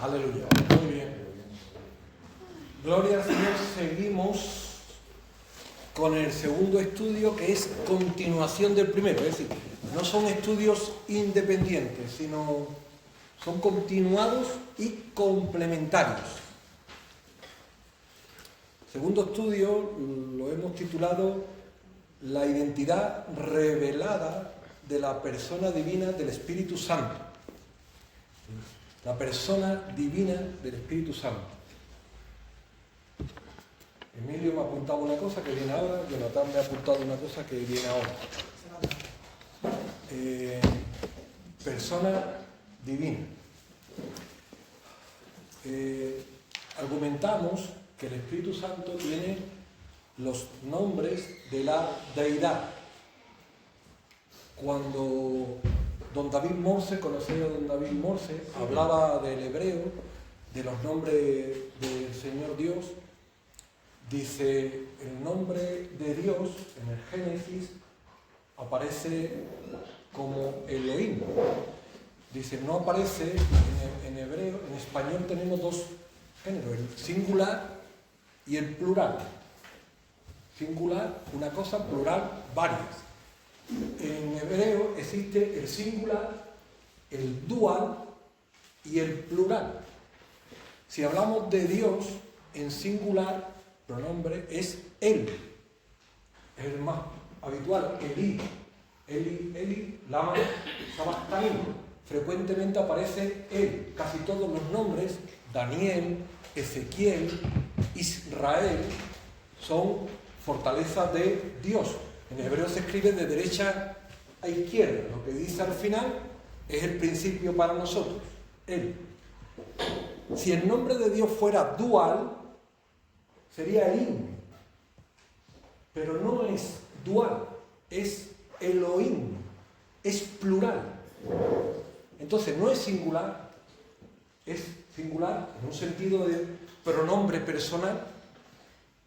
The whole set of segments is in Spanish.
Aleluya. Muy bien. Gloria al Señor. Seguimos con el segundo estudio, que es continuación del primero. Es decir, no son estudios independientes, sino son continuados y complementarios. Segundo estudio lo hemos titulado La identidad revelada de la persona divina del Espíritu Santo. La persona divina del Espíritu Santo. Emilio me ha apuntado una cosa que viene ahora, Jonathan me ha apuntado una cosa que viene ahora. Persona divina. Argumentamos que el Espíritu Santo tiene los nombres de la deidad. Cuando don David Morse, conocía a don David Morse, hablaba del hebreo, de los nombres del Señor Dios, dice, el nombre de Dios en el Génesis aparece como Elohim. Dice, no aparece en hebreo, en español tenemos dos géneros, el singular y el plural. Singular, una cosa, plural, varias. En hebreo existe el singular, el dual y el plural. Si hablamos de Dios en singular, pronombre es Él. Es el más habitual, Elí. Eli, lama, sabachthani. Frecuentemente aparece Él. Casi todos los nombres, Daniel, Ezequiel, Israel, son fortalezas de Dios. En hebreo se escribe de derecha a izquierda. Lo que dice al final es el principio para nosotros. Él. Si el nombre de Dios fuera dual, sería Elohim. Pero no es dual, es Elohim. Es plural. Entonces no es singular, es singular en un sentido de pronombre personal,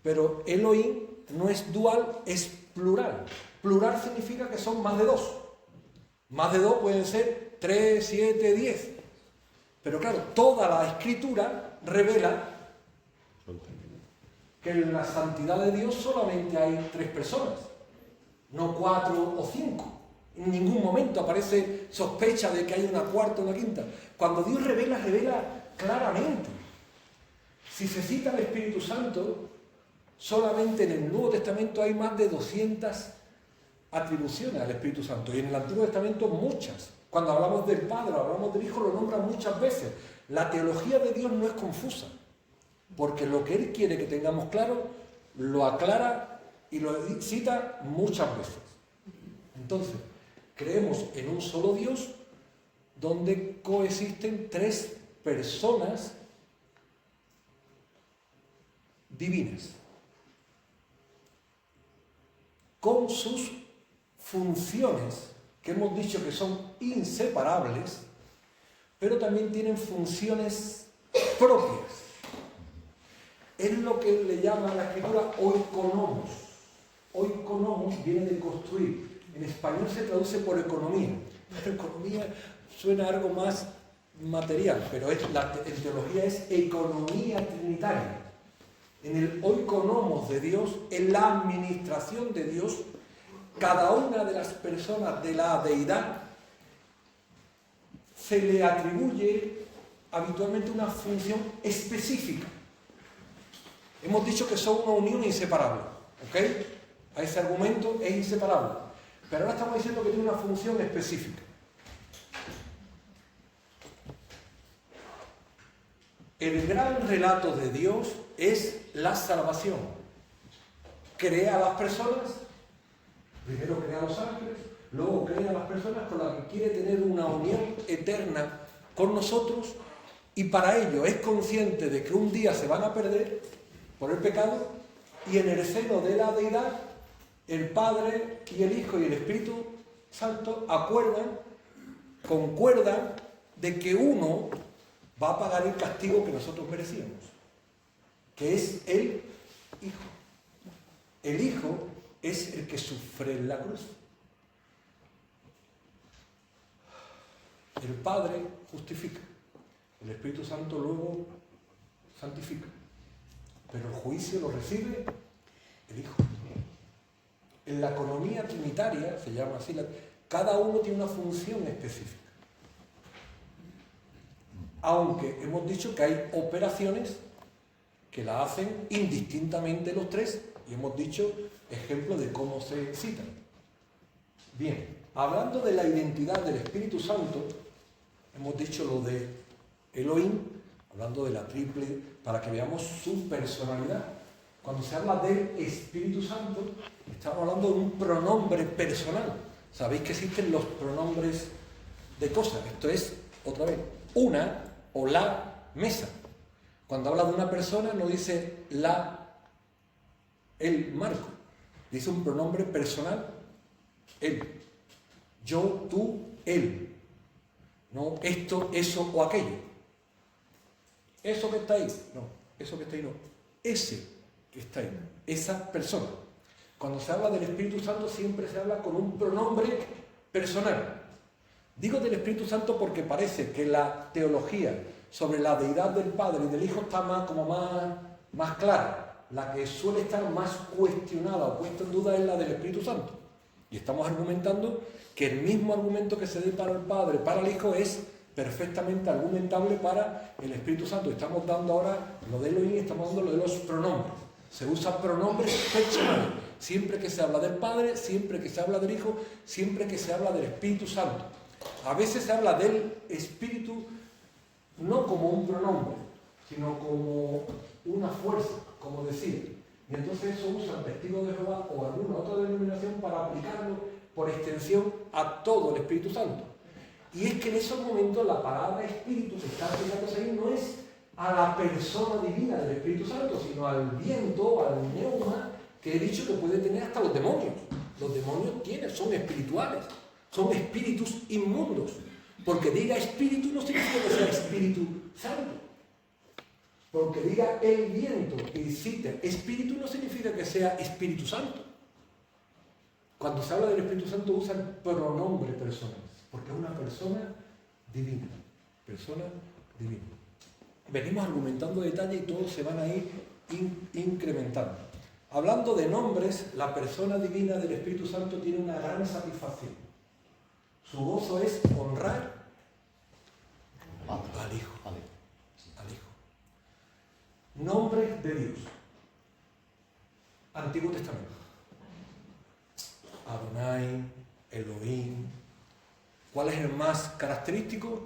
pero Elohim no es dual, es plural. Plural significa que son más de dos. Más de dos pueden ser 3, 7, 10. Pero claro, toda la Escritura revela que en la santidad de Dios solamente hay 3 personas, no 4 o 5. En ningún momento aparece sospecha de que hay una cuarta o una quinta. Cuando Dios revela, revela claramente. Si se cita al Espíritu Santo, solamente en el Nuevo Testamento hay más de 200 atribuciones al Espíritu Santo. Y en el Antiguo Testamento muchas. Cuando hablamos del Padre, hablamos del Hijo, lo nombran muchas veces. La teología de Dios no es confusa. Porque lo que Él quiere que tengamos claro, lo aclara y lo cita muchas veces. Entonces, creemos en un solo Dios donde coexisten 3 personas divinas con sus funciones, que hemos dicho que son inseparables, pero también tienen funciones propias. Es lo que le llama a la Escritura oikonomos. Oikonomos viene de construir. En español se traduce por economía. Pero economía suena a algo más material, pero en teología es economía trinitaria. En el oikonomos de Dios, en la administración de Dios, cada una de las personas de la deidad se le atribuye habitualmente una función específica. Hemos dicho que son una unión inseparable, ¿ok? A ese argumento es inseparable. Pero ahora estamos diciendo que tiene una función específica. El gran relato de Dios es la salvación. Crea a las personas, primero crea a los ángeles, luego crea a las personas con las que quiere tener una unión eterna con nosotros, y para ello es consciente de que un día se van a perder por el pecado, y en el seno de la deidad el Padre y el Hijo y el Espíritu Santo concuerdan de que uno va a pagar el castigo que nosotros merecíamos, que es el Hijo. El Hijo es el que sufre en la cruz. El Padre justifica. el Espíritu Santo luego santifica. Pero el juicio lo recibe el Hijo. En la economía trinitaria, se llama así, cada uno tiene una función específica. Aunque hemos dicho que hay operaciones que la hacen indistintamente los tres, y hemos dicho ejemplos de cómo se citan. Bien, hablando de la identidad del Espíritu Santo, hemos dicho lo de Elohim, hablando de la triple, para que veamos su personalidad. Cuando se habla del Espíritu Santo, estamos hablando de un pronombre personal. Sabéis que existen los pronombres de cosas. Esto es, otra vez, una o la mesa. Cuando habla de una persona no dice la, el Marco. Dice un pronombre personal, él. Yo, tú, él. No esto, eso o aquello. Eso que está ahí, no. Eso que está ahí, no. Ese que está ahí, esa persona. Cuando se habla del Espíritu Santo siempre se habla con un pronombre personal. Digo del Espíritu Santo porque parece que la teología sobre la deidad del Padre y del Hijo está más clara. La que suele estar más cuestionada o puesta en duda es la del Espíritu Santo. Y estamos argumentando que el mismo argumento que se dé para el Padre, para el Hijo, es perfectamente argumentable para el Espíritu Santo. Estamos dando ahora lo de Elohim, estamos dando lo de los pronombres. Se usan pronombres personales. Siempre que se habla del Padre, siempre que se habla del Hijo, siempre que se habla del Espíritu Santo. A veces se habla del Espíritu no como un pronombre, sino como una fuerza, como decir. Y entonces eso usa el testigo de Jehová o alguna otra denominación para aplicarlo por extensión a todo el Espíritu Santo. Y es que en esos momentos la palabra Espíritu que está aplicándose ahí no es a la persona divina del Espíritu Santo, sino al viento, al neuma, que he dicho que puede tener hasta los demonios. Los demonios son espirituales, son espíritus inmundos. Porque diga espíritu no significa que sea Espíritu Santo. Porque diga el viento y cite espíritu no significa que sea Espíritu Santo. Cuando se habla del Espíritu Santo usan pronombre personal, porque es una persona divina. Persona divina. Venimos argumentando detalles y todos se van a ir incrementando. Hablando de nombres, la persona divina del Espíritu Santo tiene una gran satisfacción. Su gozo es honrar al Hijo. Al Hijo. Nombres de Dios. Antiguo Testamento. Adonai, Elohim. ¿Cuál es el más característico?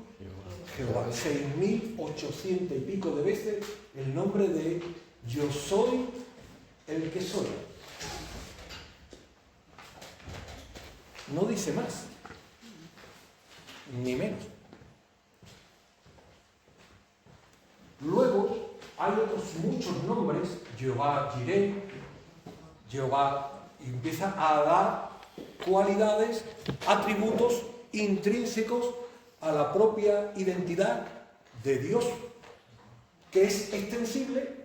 Jehová. 6.800 y pico de veces el nombre de yo soy el que soy. No dice más, ni menos. Luego hay otros muchos nombres, Jehová Jireh, Jehová, y empieza a dar cualidades, atributos intrínsecos a la propia identidad de Dios, que es extensible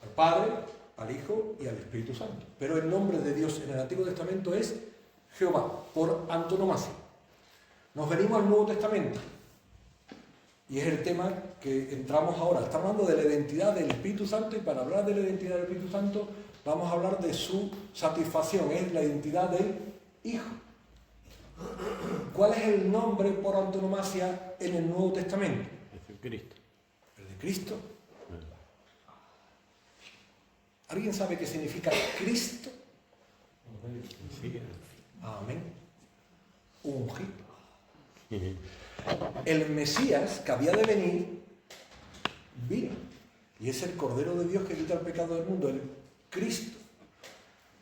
al Padre, al Hijo y al Espíritu Santo. Pero el nombre de Dios en el Antiguo Testamento es Jehová, por antonomasia. Nos venimos al Nuevo Testamento y es el tema que entramos ahora. Estamos hablando de la identidad del Espíritu Santo y para hablar de la identidad del Espíritu Santo vamos a hablar de su satisfacción, es la identidad del Hijo. ¿Cuál es el nombre por antonomasia en el Nuevo Testamento? Cristo. El de Cristo. ¿Alguien sabe qué significa Cristo? Amén. Ungido. El Mesías que había de venir, vino. Y es el Cordero de Dios que quita el pecado del mundo, el Cristo.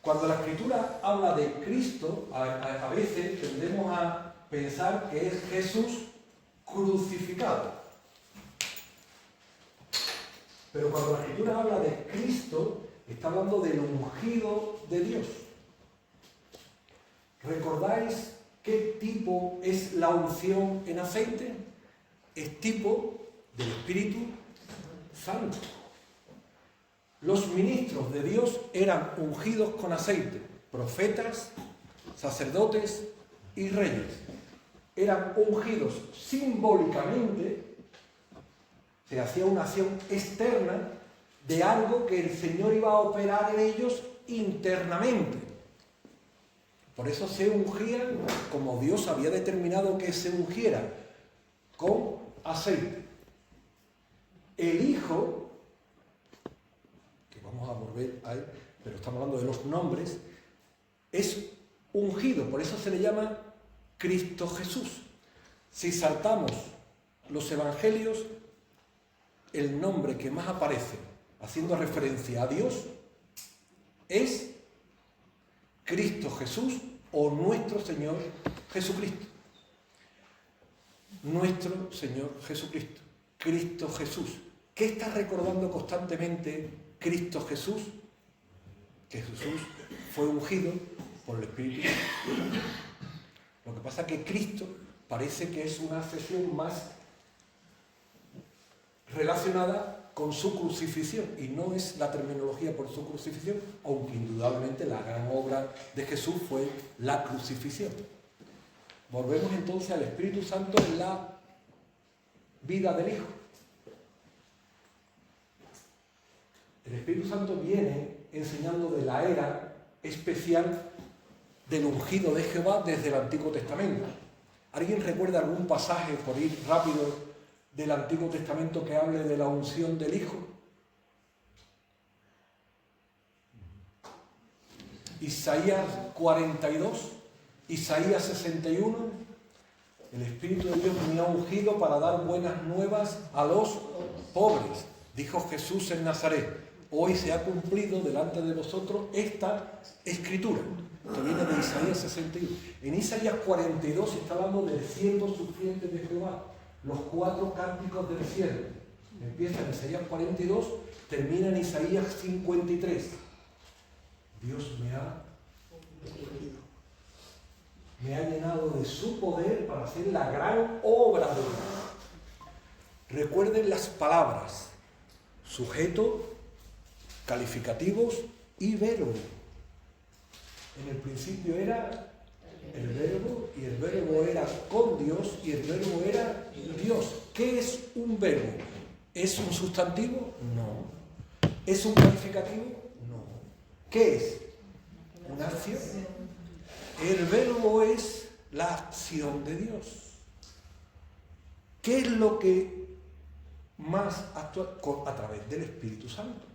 Cuando la Escritura habla de Cristo, a veces tendemos a pensar que es Jesús crucificado. Pero cuando la Escritura habla de Cristo, está hablando del ungido de Dios. ¿Recordáis qué tipo es la unción en aceite? Es tipo del Espíritu Santo. Los ministros de Dios eran ungidos con aceite, profetas, sacerdotes y reyes. Eran ungidos simbólicamente Se hacía una acción externa de algo que el Señor iba a operar en ellos internamente. Por eso se ungían como Dios había determinado que se ungiera, con aceite. El Hijo, que vamos a volver a él, pero estamos hablando de los nombres, es ungido, por eso se le llama Cristo Jesús. Si saltamos los evangelios, el nombre que más aparece haciendo referencia a Dios es Cristo Jesús o nuestro Señor Jesucristo. Nuestro Señor Jesucristo. Cristo Jesús. ¿Qué está recordando constantemente Cristo Jesús? Que Jesús fue ungido por el Espíritu Santo. Lo que pasa es que Cristo parece que es una acepción más relacionada con su crucifixión, y no es la terminología por su crucifixión, aunque indudablemente la gran obra de Jesús fue la crucifixión. Volvemos entonces al Espíritu Santo en la vida del Hijo. El Espíritu Santo viene enseñando de la era especial del ungido de Jehová desde el Antiguo Testamento. ¿Alguien recuerda algún pasaje, por ir rápido, del Antiguo Testamento que hable de la unción del Hijo? Isaías 42, Isaías 61, el Espíritu de Dios me ha ungido para dar buenas nuevas a los pobres, dijo Jesús en Nazaret. Hoy se ha cumplido delante de vosotros esta escritura, que viene de Isaías 61. En Isaías 42 está hablando del siervo sufriente de Jehová, los 4 cánticos del cielo. Empieza en Isaías 42, termina en Isaías 53. Dios me ha llenado de su poder para hacer la gran obra de Dios. Recuerden las palabras, sujeto, calificativos y verbo. En el principio era el verbo, y el verbo era con Dios, y el verbo era Dios. ¿Qué es un verbo? ¿Es un sustantivo? No. ¿Es un calificativo? No. ¿Qué es? ¿Una acción? El verbo es la acción de Dios. ¿Qué es lo que más actúa? A través del Espíritu Santo.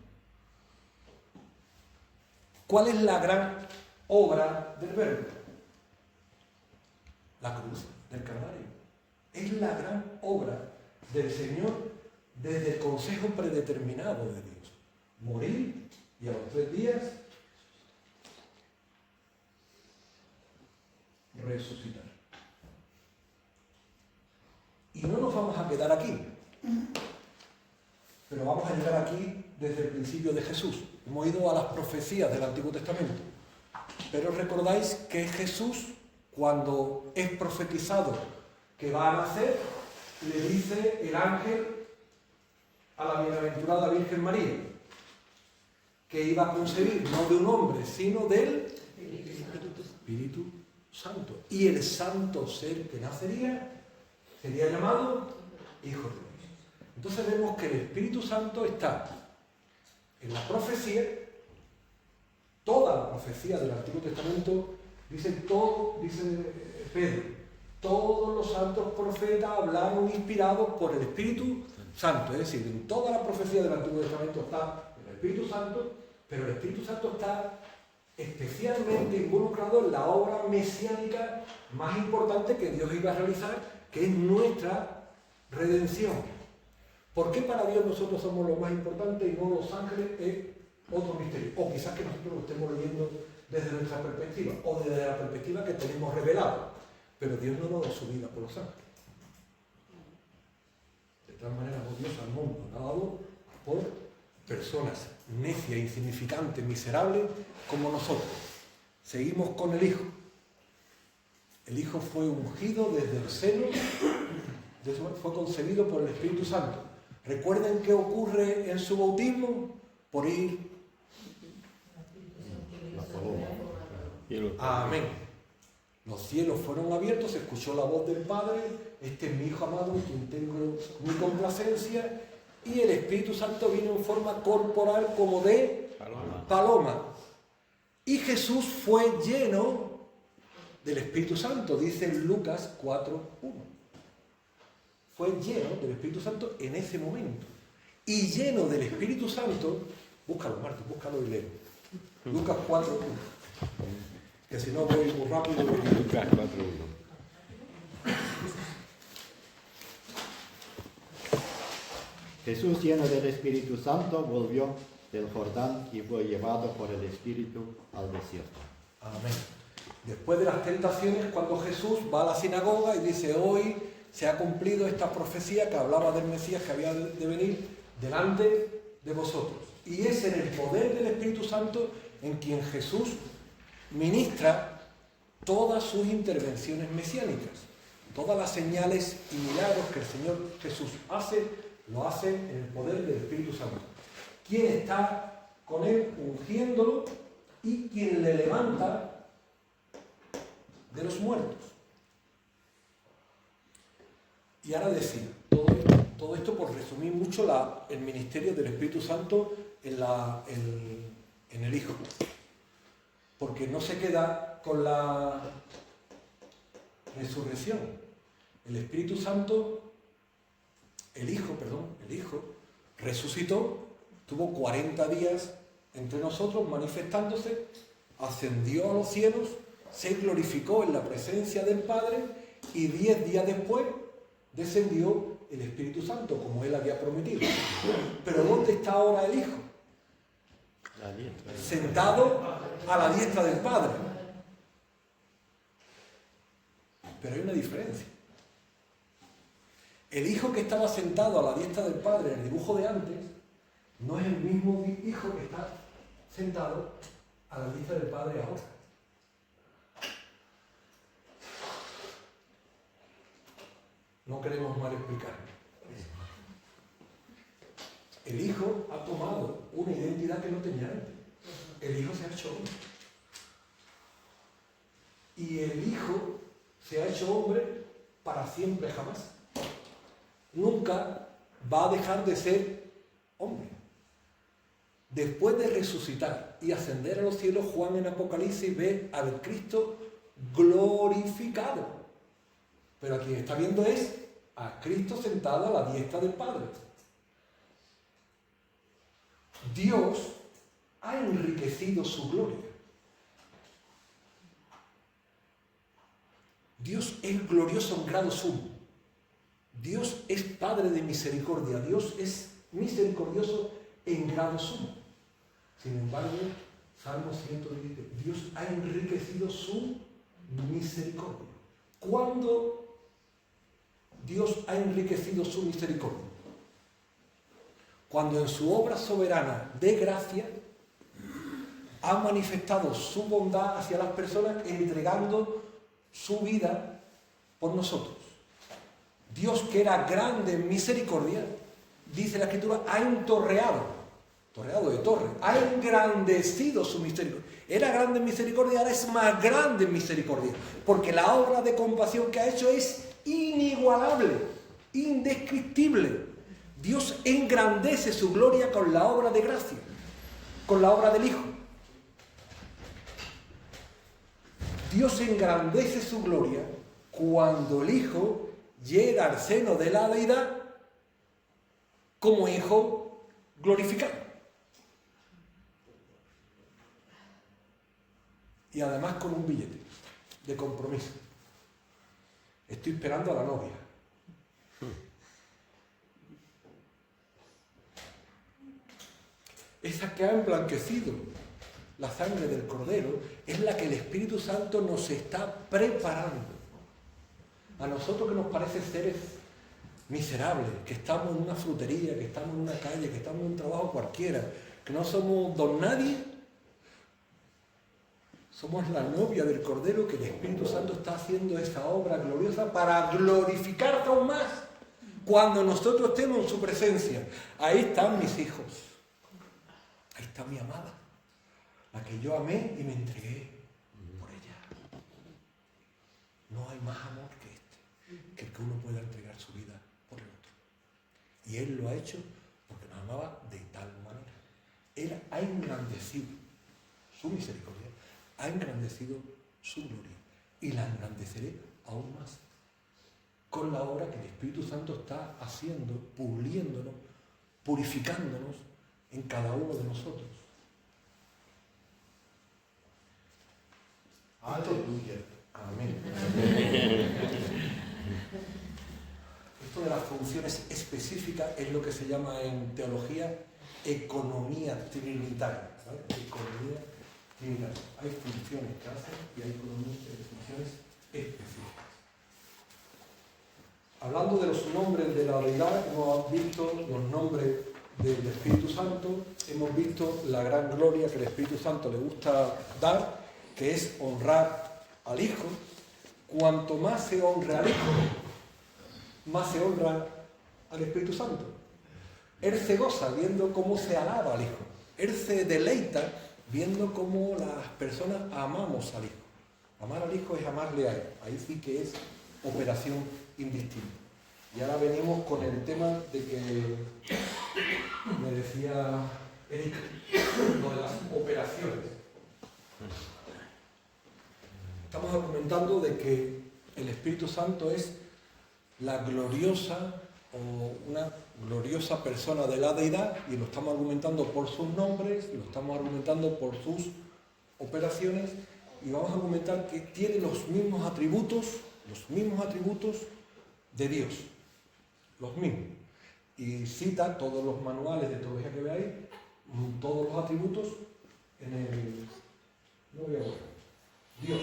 ¿Cuál es la gran obra del verbo? La cruz del Calvario. Es la gran obra del Señor desde el consejo predeterminado de Dios. Morir y a los 3 días resucitar. Y no nos vamos a quedar aquí, pero vamos a llegar aquí desde el principio de Jesús. Hemos ido a las profecías del Antiguo Testamento, pero recordáis que Jesús, cuando es profetizado que va a nacer, le dice el ángel a la bienaventurada Virgen María que iba a concebir no de un hombre, sino del Espíritu Santo. Y el santo ser que nacería sería llamado Hijo de Dios. Entonces vemos que el Espíritu Santo está en la profecía, toda la profecía del Antiguo Testamento, dice Pedro, todos los santos profetas hablaron inspirados por el Espíritu Santo. Es decir, en toda la profecía del Antiguo Testamento está el Espíritu Santo, pero el Espíritu Santo está especialmente involucrado en la obra mesiánica más importante que Dios iba a realizar, que es nuestra redención. ¿Por qué para Dios nosotros somos lo más importante y no los ángeles? Es otro misterio. O quizás que nosotros lo estemos leyendo desde nuestra perspectiva, o desde la perspectiva que tenemos revelada. Pero Dios no nos da su vida por los ángeles. De tal manera, Dios al mundo ha dado por personas necias, insignificantes, miserables como nosotros. Seguimos con el Hijo. El Hijo fue ungido desde el seno, fue concebido por el Espíritu Santo. ¿Recuerden qué ocurre en su bautismo? Por ir. Amén. Los cielos fueron abiertos, se escuchó la voz del Padre, este es mi Hijo amado, en quien tengo mi complacencia, y el Espíritu Santo vino en forma corporal como de paloma. Y Jesús fue lleno del Espíritu Santo, dice Lucas 4:1. Fue lleno del Espíritu Santo en ese momento. Y lleno del Espíritu Santo, búscalo, Martín, búscalo y léelo. Lucas 4:1. Que si no voy muy rápido. Lucas 4:1. Jesús, lleno del Espíritu Santo, volvió del Jordán y fue llevado por el Espíritu al desierto. Amén. Después de las tentaciones, cuando Jesús va a la sinagoga y dice, hoy se ha cumplido esta profecía que hablaba del Mesías que había de venir delante de vosotros. Y es en el poder del Espíritu Santo en quien Jesús ministra todas sus intervenciones mesiánicas. Todas las señales y milagros que el Señor Jesús hace, lo hace en el poder del Espíritu Santo. Quien está con él ungiéndolo y quien le levanta de los muertos. Y ahora decía, todo esto por resumir mucho el ministerio del Espíritu Santo en el Hijo. Porque no se queda con la resurrección. El Espíritu Santo, el Hijo, resucitó, tuvo 40 días entre nosotros manifestándose, ascendió a los cielos, se glorificó en la presencia del Padre y 10 días después descendió el Espíritu Santo, como Él había prometido. Pero ¿dónde está ahora el Hijo? Sentado a la diestra del Padre. Pero hay una diferencia. El Hijo que estaba sentado a la diestra del Padre en el dibujo de antes, no es el mismo Hijo que está sentado a la diestra del Padre ahora. No queremos mal explicar. El Hijo ha tomado una identidad que no tenía antes. El Hijo se ha hecho hombre. Y el Hijo se ha hecho hombre para siempre, jamás. Nunca va a dejar de ser hombre. Después de resucitar y ascender a los cielos, Juan en Apocalipsis ve al Cristo glorificado. Pero a quien está viendo es a Cristo sentado a la diestra del Padre. Dios ha enriquecido su gloria. Dios es glorioso en grado sumo. Dios es Padre de misericordia. Dios es misericordioso en grado sumo. Sin embargo, Salmo 117, Dios ha enriquecido su misericordia. ¿Cuándo Dios ha enriquecido su misericordia? Cuando en su obra soberana de gracia ha manifestado su bondad hacia las personas entregando su vida por nosotros. Dios, que era grande en misericordia, dice la Escritura, ha entorreado de torre, ha engrandecido su misericordia. Era grande en misericordia, ahora es más grande en misericordia, porque la obra de compasión que ha hecho es inigualable, indescriptible. Dios engrandece su gloria con la obra de gracia, con la obra del Hijo. Dios engrandece su gloria cuando el Hijo llega al seno de la deidad como Hijo glorificado. Y además con un billete de compromiso. Estoy esperando a la novia. Esa que ha emblanquecido la sangre del Cordero es la que el Espíritu Santo nos está preparando. A nosotros que nos parece seres miserables, que estamos en una frutería, que estamos en una calle, que estamos en un trabajo cualquiera, que no somos don nadie, somos la novia del Cordero, que el Espíritu Santo está haciendo esa obra gloriosa para glorificarte aún más. Cuando nosotros estemos en su presencia, ahí están mis hijos, ahí está mi amada, la que yo amé y me entregué por ella. No hay más amor que este, que el que uno pueda entregar su vida por el otro. Y Él lo ha hecho amaba de tal manera. Él ha engrandecido su misericordia, ha engrandecido su gloria y la engrandeceré aún más con la obra que el Espíritu Santo está haciendo, puliéndonos, purificándonos en cada uno de nosotros. Aleluya. Amén. Esto de las funciones específicas es lo que se llama en teología economía trinitaria. ¿Vale? Economía trinitaria. Hay funciones que hacen y hay funciones específicas. Hablando de los nombres de la deidad, hemos visto los nombres del Espíritu Santo, hemos visto la gran gloria que el Espíritu Santo le gusta dar, que es honrar al Hijo. Cuanto más se honra al Hijo, más se honra al Espíritu Santo. Él se goza viendo cómo se alaba al Hijo. Él se deleita viendo cómo las personas amamos al Hijo. Amar al Hijo es amarle a Él. Ahí sí que es operación indistinta. Y ahora venimos con el tema de que me decía Eric, lo de las operaciones. Estamos argumentando de que el Espíritu Santo es la gloriosa o una gloriosa persona de la deidad, y lo estamos argumentando por sus nombres, y lo estamos argumentando por sus operaciones, y vamos a argumentar que tiene los mismos atributos de Dios, los mismos. Y cita todos los manuales de teología que veáis, todos los atributos en el... No voy a ver. Dios.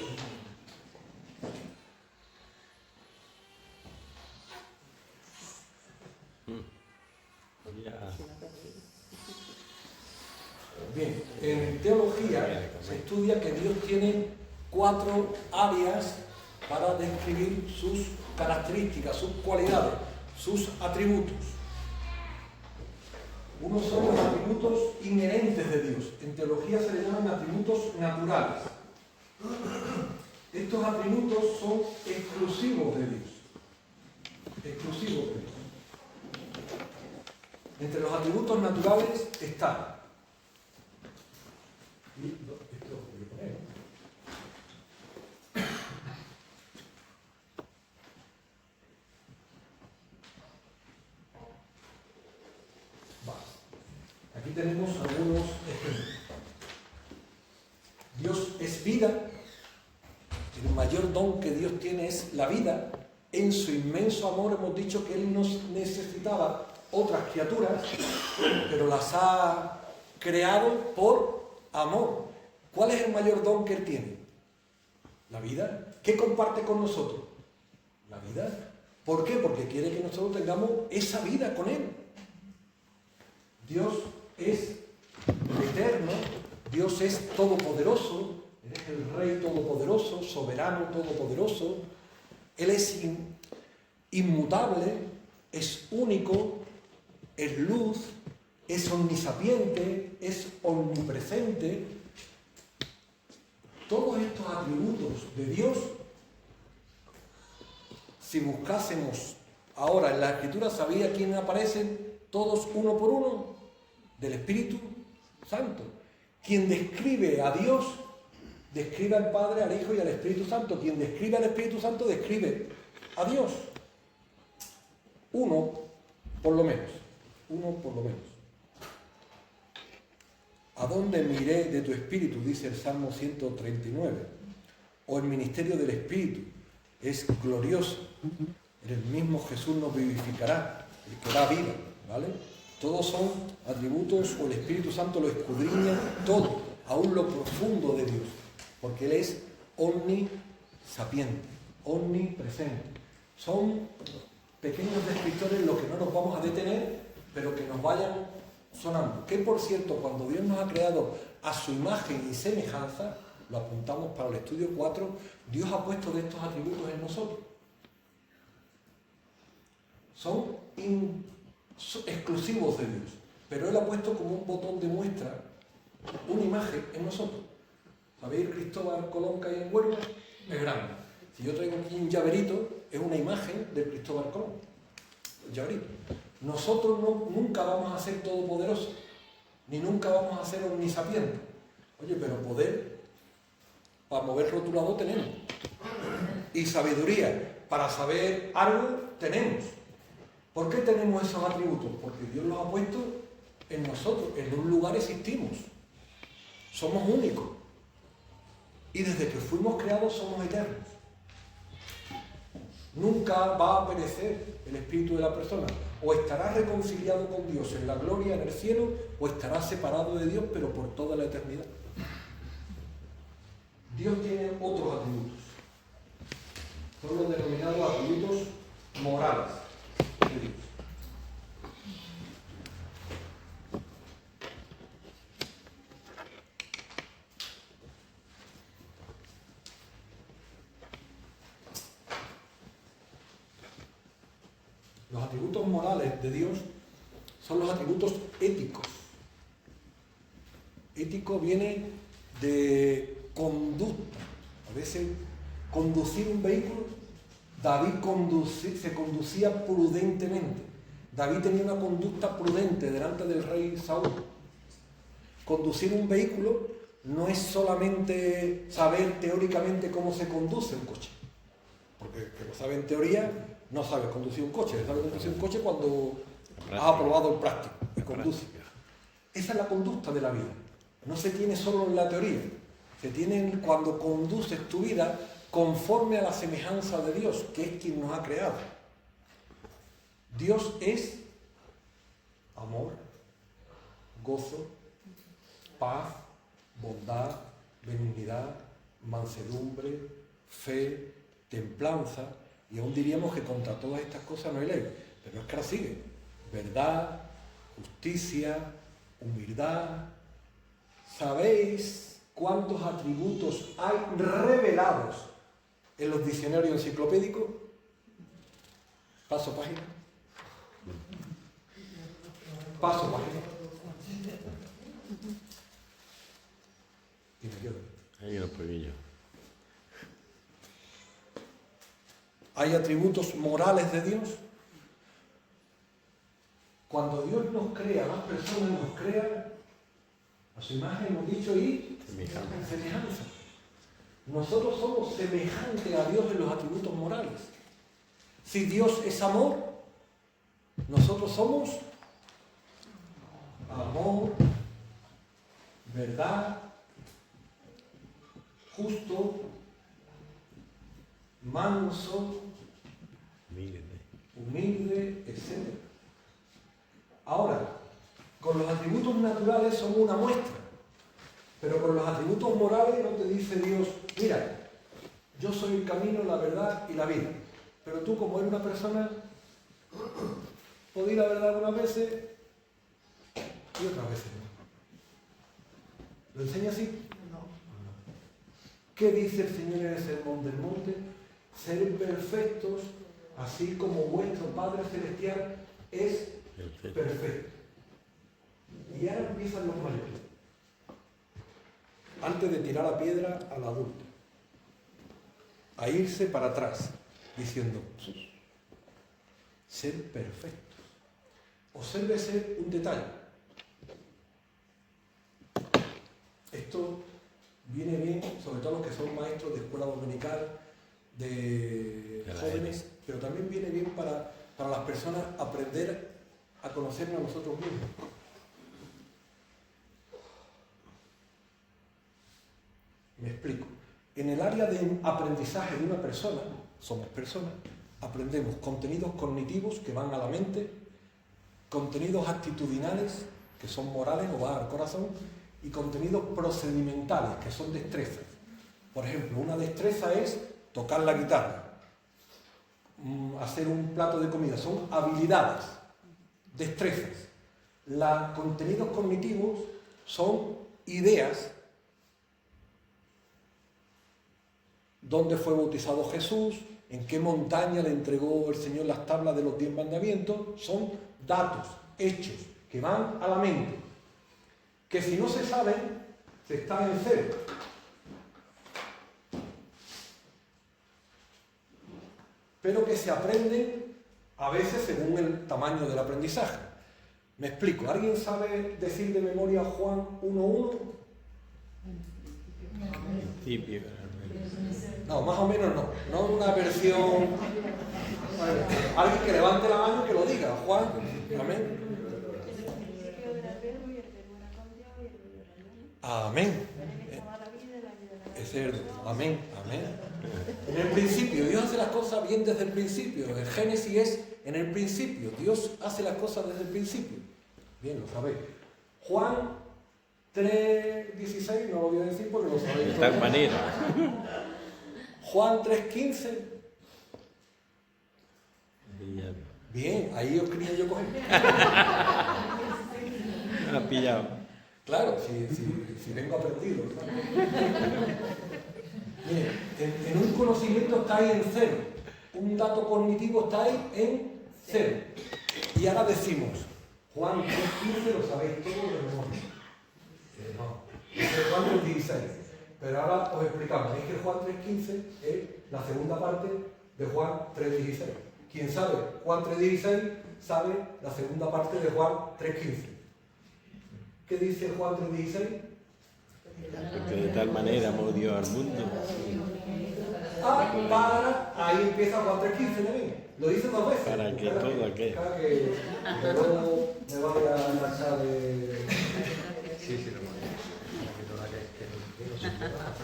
Bien, en teología se estudia que Dios tiene 4 áreas para describir sus características, sus cualidades, sus atributos. Uno son los atributos inherentes de Dios. En teología se le llaman atributos naturales. Estos atributos son exclusivos de Dios. Exclusivos de Dios. Entre los atributos naturales está... Aquí tenemos algunos ejemplos. Dios es vida. El mayor don que Dios tiene es la vida. En su inmenso amor hemos dicho que Él no necesitaba otras criaturas, pero las ha creado por amor. ¿Cuál es el mayor don que Él tiene? La vida. ¿Qué comparte con nosotros? La vida. ¿Por qué? Porque quiere que nosotros tengamos esa vida con Él. Dios es eterno, Dios es todopoderoso, Él es el Rey todopoderoso, soberano todopoderoso, Él es inmutable, es único, es luz, es omnisapiente, es omnipresente. Todos estos atributos de Dios, si buscásemos ahora en la Escritura, ¿sabía quién aparecen? Todos uno por uno, del Espíritu Santo. Quien describe a Dios, describe al Padre, al Hijo y al Espíritu Santo. Quien describe al Espíritu Santo, describe a Dios. Uno por lo menos. ¿A dónde miré de tu Espíritu? Dice el Salmo 139. O el ministerio del Espíritu es glorioso. El mismo Jesús nos vivificará, el que da vida, ¿vale? Todos son atributos, o el Espíritu Santo lo escudriña todo, aún lo profundo de Dios, porque Él es omnisapiente, omnipresente. Son pequeños descriptores en los que no nos vamos a detener, pero que nos vayan sonando. Que por cierto, cuando Dios nos ha creado a su imagen y semejanza, lo apuntamos para el estudio 4, Dios ha puesto de estos atributos en nosotros. Son exclusivos de Dios, pero Él ha puesto como un botón de muestra una imagen en nosotros. ¿Sabéis el Cristóbal Colón que hay en Huelva? Es grande. Si yo traigo aquí un llaverito, es una imagen del Cristóbal Colón. El llaverito. Nosotros nunca vamos a ser todopoderosos, ni nunca vamos a ser omnisapientes. Oye, pero poder para mover rotulador tenemos. Y sabiduría para saber algo tenemos. ¿Por qué tenemos esos atributos? Porque Dios los ha puesto en nosotros, en un lugar existimos. Somos únicos. Y desde que fuimos creados somos eternos. Nunca va a perecer el espíritu de la persona. O estará reconciliado con Dios en la gloria, en el cielo, o estará separado de Dios, pero por toda la eternidad. Dios tiene otros atributos. Son los denominados atributos morales de Dios. Los atributos morales de Dios son los atributos éticos. Ético viene de conducta. A veces conducir un vehículo, David se conducía prudentemente. David tenía una conducta prudente delante del rey Saúl. Conducir un vehículo no es solamente saber teóricamente cómo se conduce un coche. Porque el que lo sabe en teoría no sabe conducir un coche. Sabe conducir un coche cuando ha aprobado el práctico y conduce. Esa es la conducta de la vida. No se tiene solo en la teoría. Se tiene cuando conduces tu vida conforme a la semejanza de Dios, que es quien nos ha creado. Dios es amor, gozo, paz, bondad, benignidad, mansedumbre, fe, templanza, y aún diríamos que contra todas estas cosas no hay ley, pero es que ahora sigue: verdad, justicia, humildad. ¿Sabéis cuántos atributos hay revelados en los diccionarios enciclopédicos? Paso página. Paso página. Y me quedo. Hay unos pequeños. ¿Hay atributos morales de Dios? Cuando Dios nos crea, las personas nos crean a su imagen, hemos dicho, y semejanza. Nosotros somos semejantes a Dios en los atributos morales. Si Dios es amor, nosotros somos amor, verdad, justo, manso, humilde, etc. Ahora, con los atributos naturales somos una muestra, pero con los atributos morales no te dice Dios: mira, yo soy el camino, la verdad y la vida, pero tú, como eres una persona, podés la verdad algunas veces y otras veces no. ¿Lo enseña así? No. ¿Qué dice el Señor en el Sermón del Monte? Ser perfectos, así como vuestro Padre Celestial es perfecto. Y ahora empiezan los mayores. Antes de tirar la piedra al adulto, a irse para atrás, diciendo: ser perfectos. Obsérvese un detalle. Esto viene bien, sobre todo los que son maestros de escuela dominical, de jóvenes, pero también viene bien para las personas aprender a conocernos a nosotros mismos. Me explico. En el área de aprendizaje de una persona, somos personas, aprendemos contenidos cognitivos que van a la mente, contenidos actitudinales, que son morales o van al corazón, y contenidos procedimentales, que son destrezas. Por ejemplo, una destreza es tocar la guitarra, hacer un plato de comida, son habilidades, destrezas. Los contenidos cognitivos son ideas. ¿Dónde fue bautizado Jesús? ¿En qué montaña le entregó el Señor las tablas de los 10 mandamientos? Son datos, hechos, que van a la mente, que si no se saben, se están en cero. Pero que se aprenden a veces según el tamaño del aprendizaje. Me explico, ¿alguien sabe decir de memoria Juan 1.1? No, más o menos no, no una versión... Alguien que levante la mano y que lo diga, Juan, amén. Amén. Amén, amén. En el principio, Dios hace las cosas bien desde el principio. El Génesis es en el principio. Dios hace las cosas desde el principio. Bien, lo sabéis. Juan 3.16, no lo voy a decir porque lo sabéis. De tal manera. Juan 3.15. Bien, ahí os quería yo coger. Me ha pillado. Claro, si vengo aprendido. ¿No? Miren, en un conocimiento estáis en cero. Un dato cognitivo estáis en cero. Y ahora decimos, Juan 3.15 lo sabéis todo de memoria. No, Juan 3.16. Pero ahora os explicamos, es que Juan 3.15 es la segunda parte de Juan 3.16. Quien sabe Juan 3.16 sabe la segunda parte de Juan 3.15. ¿Qué dice Juan 3.16? Porque de tal manera amó Dios al mundo. Ahí empieza Juan 3.15 también. Lo dice dos veces. Para que todo aquello. Para que luego me vaya a marchar de... Sí, lo mando.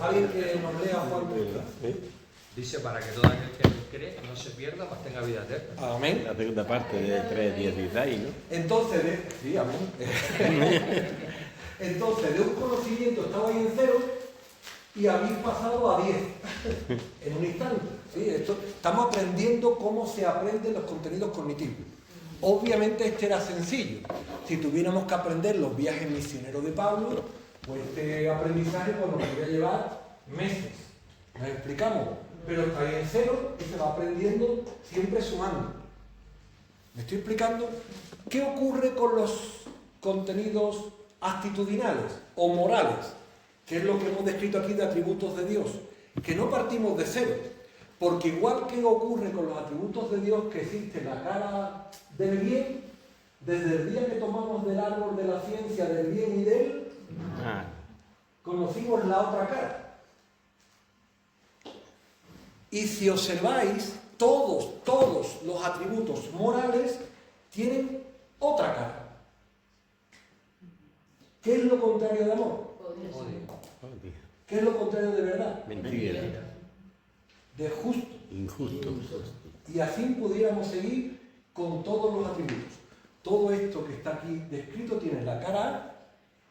Alguien que nos lea Juan 3.15. Dice para que todo aquel que cree no se pierda, mas tenga vida eterna. Amén. La segunda parte de 3.16, ¿no? Entonces, sí, amén. Entonces, de un conocimiento estabais en cero y habéis pasado a 10 en un instante. ¿Sí? Estamos aprendiendo cómo se aprenden los contenidos cognitivos. Obviamente este era sencillo. Si tuviéramos que aprender los viajes misioneros de Pablo, pues este aprendizaje pues, nos podría llevar meses. ¿Nos explicamos? Pero estáis en cero y se va aprendiendo siempre sumando. ¿Me estoy explicando? ¿Qué ocurre con los contenidos actitudinales o morales? Que es lo que hemos descrito aquí de atributos de Dios. Que no partimos de cero. Porque igual que ocurre con los atributos de Dios, que existe la cara del bien, desde el día que tomamos del árbol de la ciencia del bien y del mal, conocimos la otra cara. Y si observáis, todos los atributos morales tienen otra cara. ¿Qué es lo contrario de amor? Odio. ¿Qué es lo contrario de verdad? Mentira. De justo. Injusto. Y así pudiéramos seguir con todos los atributos. Todo esto que está aquí descrito tiene la cara A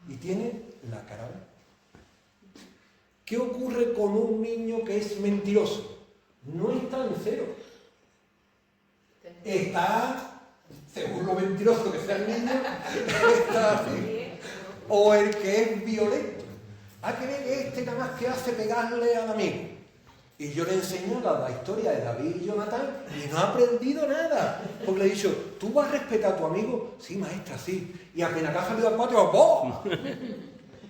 y tiene la cara B. ¿Qué ocurre con un niño que es mentiroso? No está en cero. Está, según lo mentiroso que sea el niño, está así. O el que es violento. Hay que ver que este nada más que hace pegarle al amigo. Y yo le enseño la historia de David y Jonatán y no ha aprendido nada. Porque le he dicho, ¿tú vas a respetar a tu amigo? Sí, maestra, sí. Y apenas que ha salido al patio, ¡boh!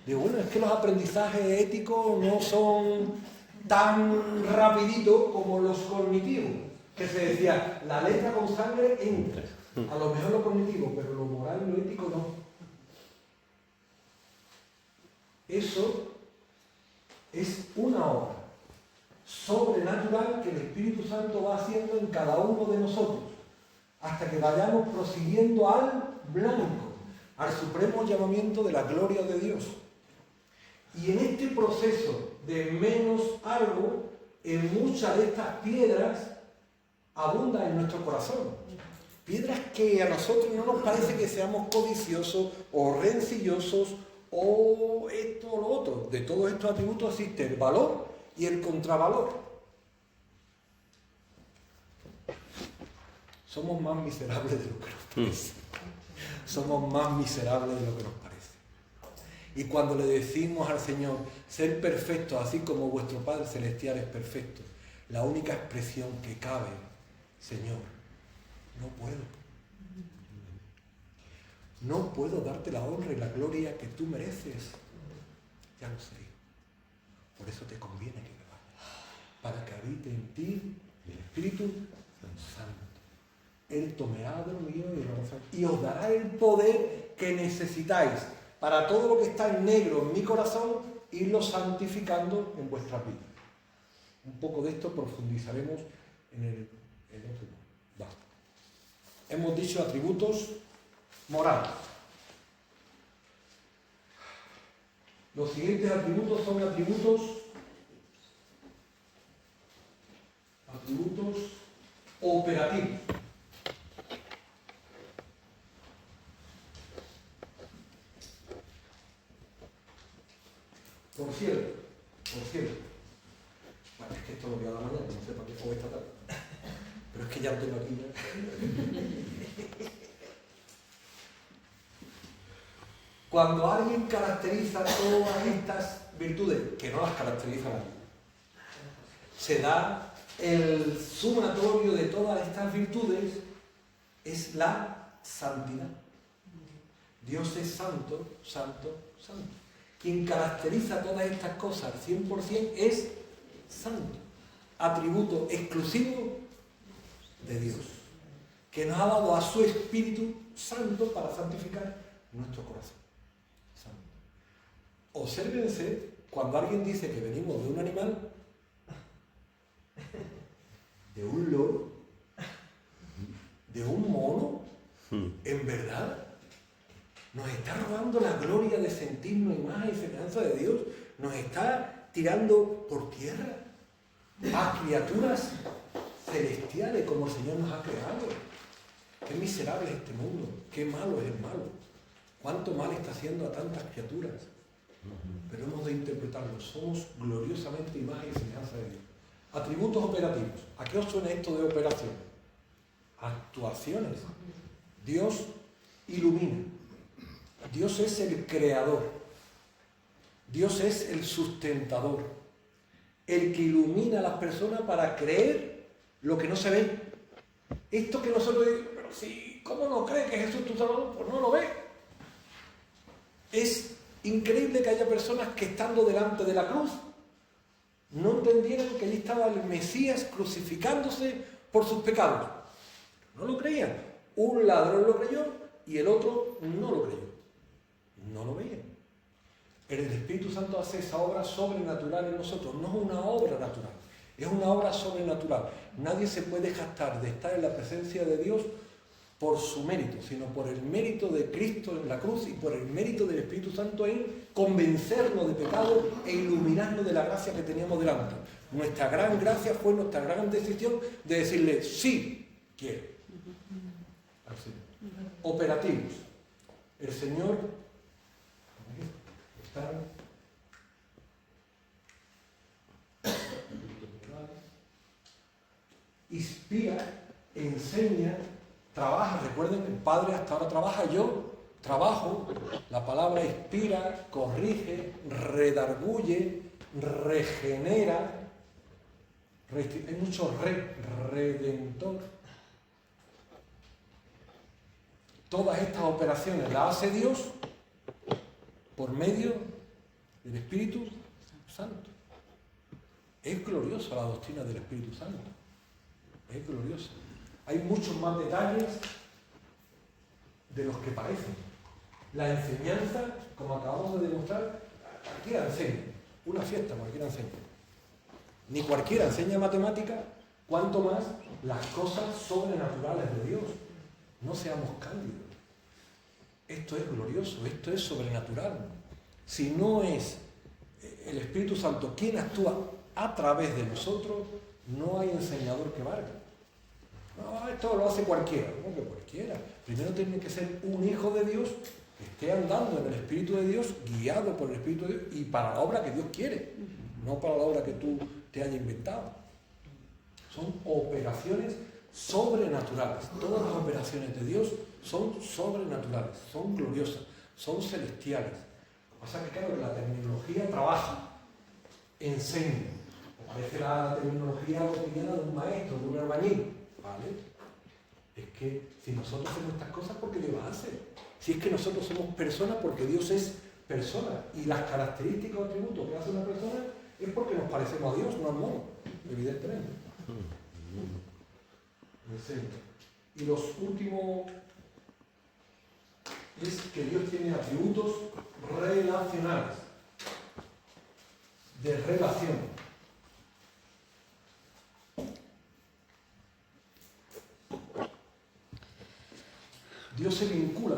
Digo, bueno, es que los aprendizajes éticos no son tan rapiditos como los cognitivos. Que se decía, la letra con sangre entra. A lo mejor lo cognitivo, pero lo moral y lo ético no. Eso es una obra sobrenatural que el Espíritu Santo va haciendo en cada uno de nosotros, hasta que vayamos prosiguiendo al blanco, al supremo llamamiento de la gloria de Dios. Y en este proceso de menos algo, en muchas de estas piedras abundan en nuestro corazón. Piedras que a nosotros no nos parece que seamos codiciosos o rencillosos o esto o lo otro. De todos estos atributos existe el valor y el contravalor. Somos más miserables de lo que nos parece. Somos más miserables de lo que nos parece. Y cuando le decimos al Señor, ser perfecto así como vuestro Padre Celestial es perfecto, la única expresión que cabe, Señor, no puedo. No puedo darte la honra y la gloria que tú mereces. Ya lo sé. Por eso te conviene que me vayas. Para que habite en ti el Espíritu Santo. Él tomará de lo mío y os dará el poder que necesitáis para todo lo que está en negro en mi corazón, irlo santificando en vuestras vidas. Un poco de esto profundizaremos en el otro. Va. Hemos dicho atributos morales. Los siguientes atributos son atributos operativos. Por cierto, bueno, es que esto lo voy a dar mañana, no sé para qué fue esta tarde, pero es que ya lo tengo aquí ya. Cuando alguien caracteriza todas estas virtudes, que no las caracteriza nadie, se da el sumatorio de todas estas virtudes, es la santidad. Dios es santo, santo, santo. Quien caracteriza todas estas cosas al 100% es santo. Atributo exclusivo de Dios, que nos ha dado a su Espíritu Santo para santificar nuestro corazón. Santo. Obsérvense, cuando alguien dice que venimos de un animal, de un loro, de un mono, en verdad, nos está robando la gloria de sentirnos imagen y semejanza de Dios, nos está tirando por tierra a criaturas celestiales como el Señor nos ha creado. Qué miserable es este mundo, qué malo es el malo, cuánto mal está haciendo a tantas criaturas. Pero hemos de interpretarlo, somos gloriosamente imagen y semejanza de Dios. Atributos operativos. ¿A qué os suena esto de operación? Actuaciones. Dios ilumina. Dios es el creador. Dios es el sustentador. El que ilumina a las personas para creer lo que no se ve. Esto que nosotros decimos, pero si, ¿cómo no cree que Jesús es tu Salvador? Pues no lo ve. Es increíble que haya personas que estando delante de la cruz no entendieran que allí estaba el Mesías crucificándose por sus pecados. No lo creían. Un ladrón lo creyó y el otro no lo creyó. No lo veían. El Espíritu Santo hace esa obra sobrenatural en nosotros. No es una obra natural, es una obra sobrenatural. Nadie se puede jactar de estar en la presencia de Dios por su mérito, sino por el mérito de Cristo en la cruz y por el mérito del Espíritu Santo en convencernos de pecado e iluminarnos de la gracia que teníamos delante. Nuestra gran gracia fue nuestra gran decisión de decirle, sí, quiero. Así. Operativos. El Señor está... inspira, enseña, trabaja. Recuerden que el Padre hasta ahora trabaja, yo trabajo. La palabra inspira, corrige, redarguye, regenera. Hay mucho redentor. Todas estas operaciones las hace Dios por medio del Espíritu Santo. Es gloriosa la doctrina del Espíritu Santo. Es gloriosa. Hay muchos más detalles de los que parecen. La enseñanza, como acabamos de demostrar, cualquiera enseña. Una fiesta cualquiera enseña. Ni cualquiera enseña matemática, cuanto más las cosas sobrenaturales de Dios. No seamos cándidos. Esto es glorioso, esto es sobrenatural. Si no es el Espíritu Santo quien actúa a través de nosotros, no hay enseñador que valga. No, esto lo hace cualquiera. ¿Cómo que cualquiera? Primero tiene que ser un hijo de Dios que esté andando en el Espíritu de Dios, guiado por el Espíritu de Dios y para la obra que Dios quiere, no para la obra que tú te hayas inventado. Son operaciones sobrenaturales. Todas las operaciones de Dios son sobrenaturales, son gloriosas, son celestiales. Lo que pasa es que, claro, la terminología trabaja, enseña. Parece la terminología cotidiana de un maestro, de un albañil. ¿Vale? Es que si nosotros hacemos estas cosas, ¿por qué Dios las hace? Si es que nosotros somos personas, porque Dios es persona. Y las características o atributos que hace una persona es porque nos parecemos a Dios, no al mono, evidentemente. Y los últimos es que Dios tiene atributos relacionales, de relación. Dios se vincula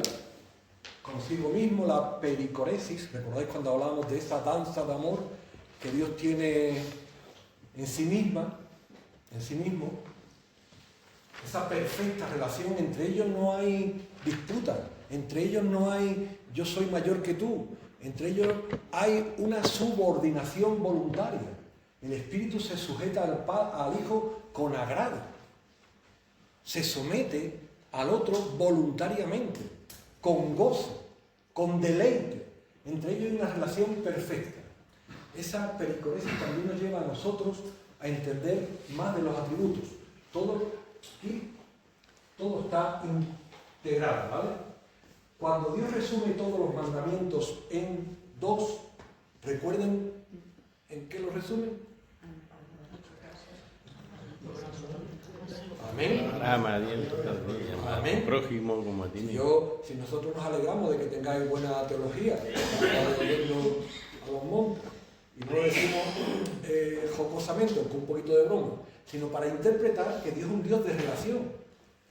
consigo mismo, la pericoresis. ¿Recordáis cuando hablábamos de esa danza de amor que Dios tiene en sí mismo? Esa perfecta relación, entre ellos no hay disputa, entre ellos no hay yo soy mayor que tú, entre ellos hay una subordinación voluntaria. El Espíritu se sujeta al Hijo con agrado, se somete al otro voluntariamente, con gozo, con deleite. Entre ellos hay una relación perfecta. Esa pericoresis también nos lleva a nosotros a entender más de los atributos. Todo está integrado, ¿vale? Cuando Dios resume todos los mandamientos en dos, ¿recuerden en qué los resume? Amén. Ama a Dios, ama a tu prójimo como a ti mismo. Si nosotros nos alegramos de que tengáis buena teología, a los montes, y no lo decimos jocosamente o con un poquito de broma, sino para interpretar que Dios es un Dios de relación.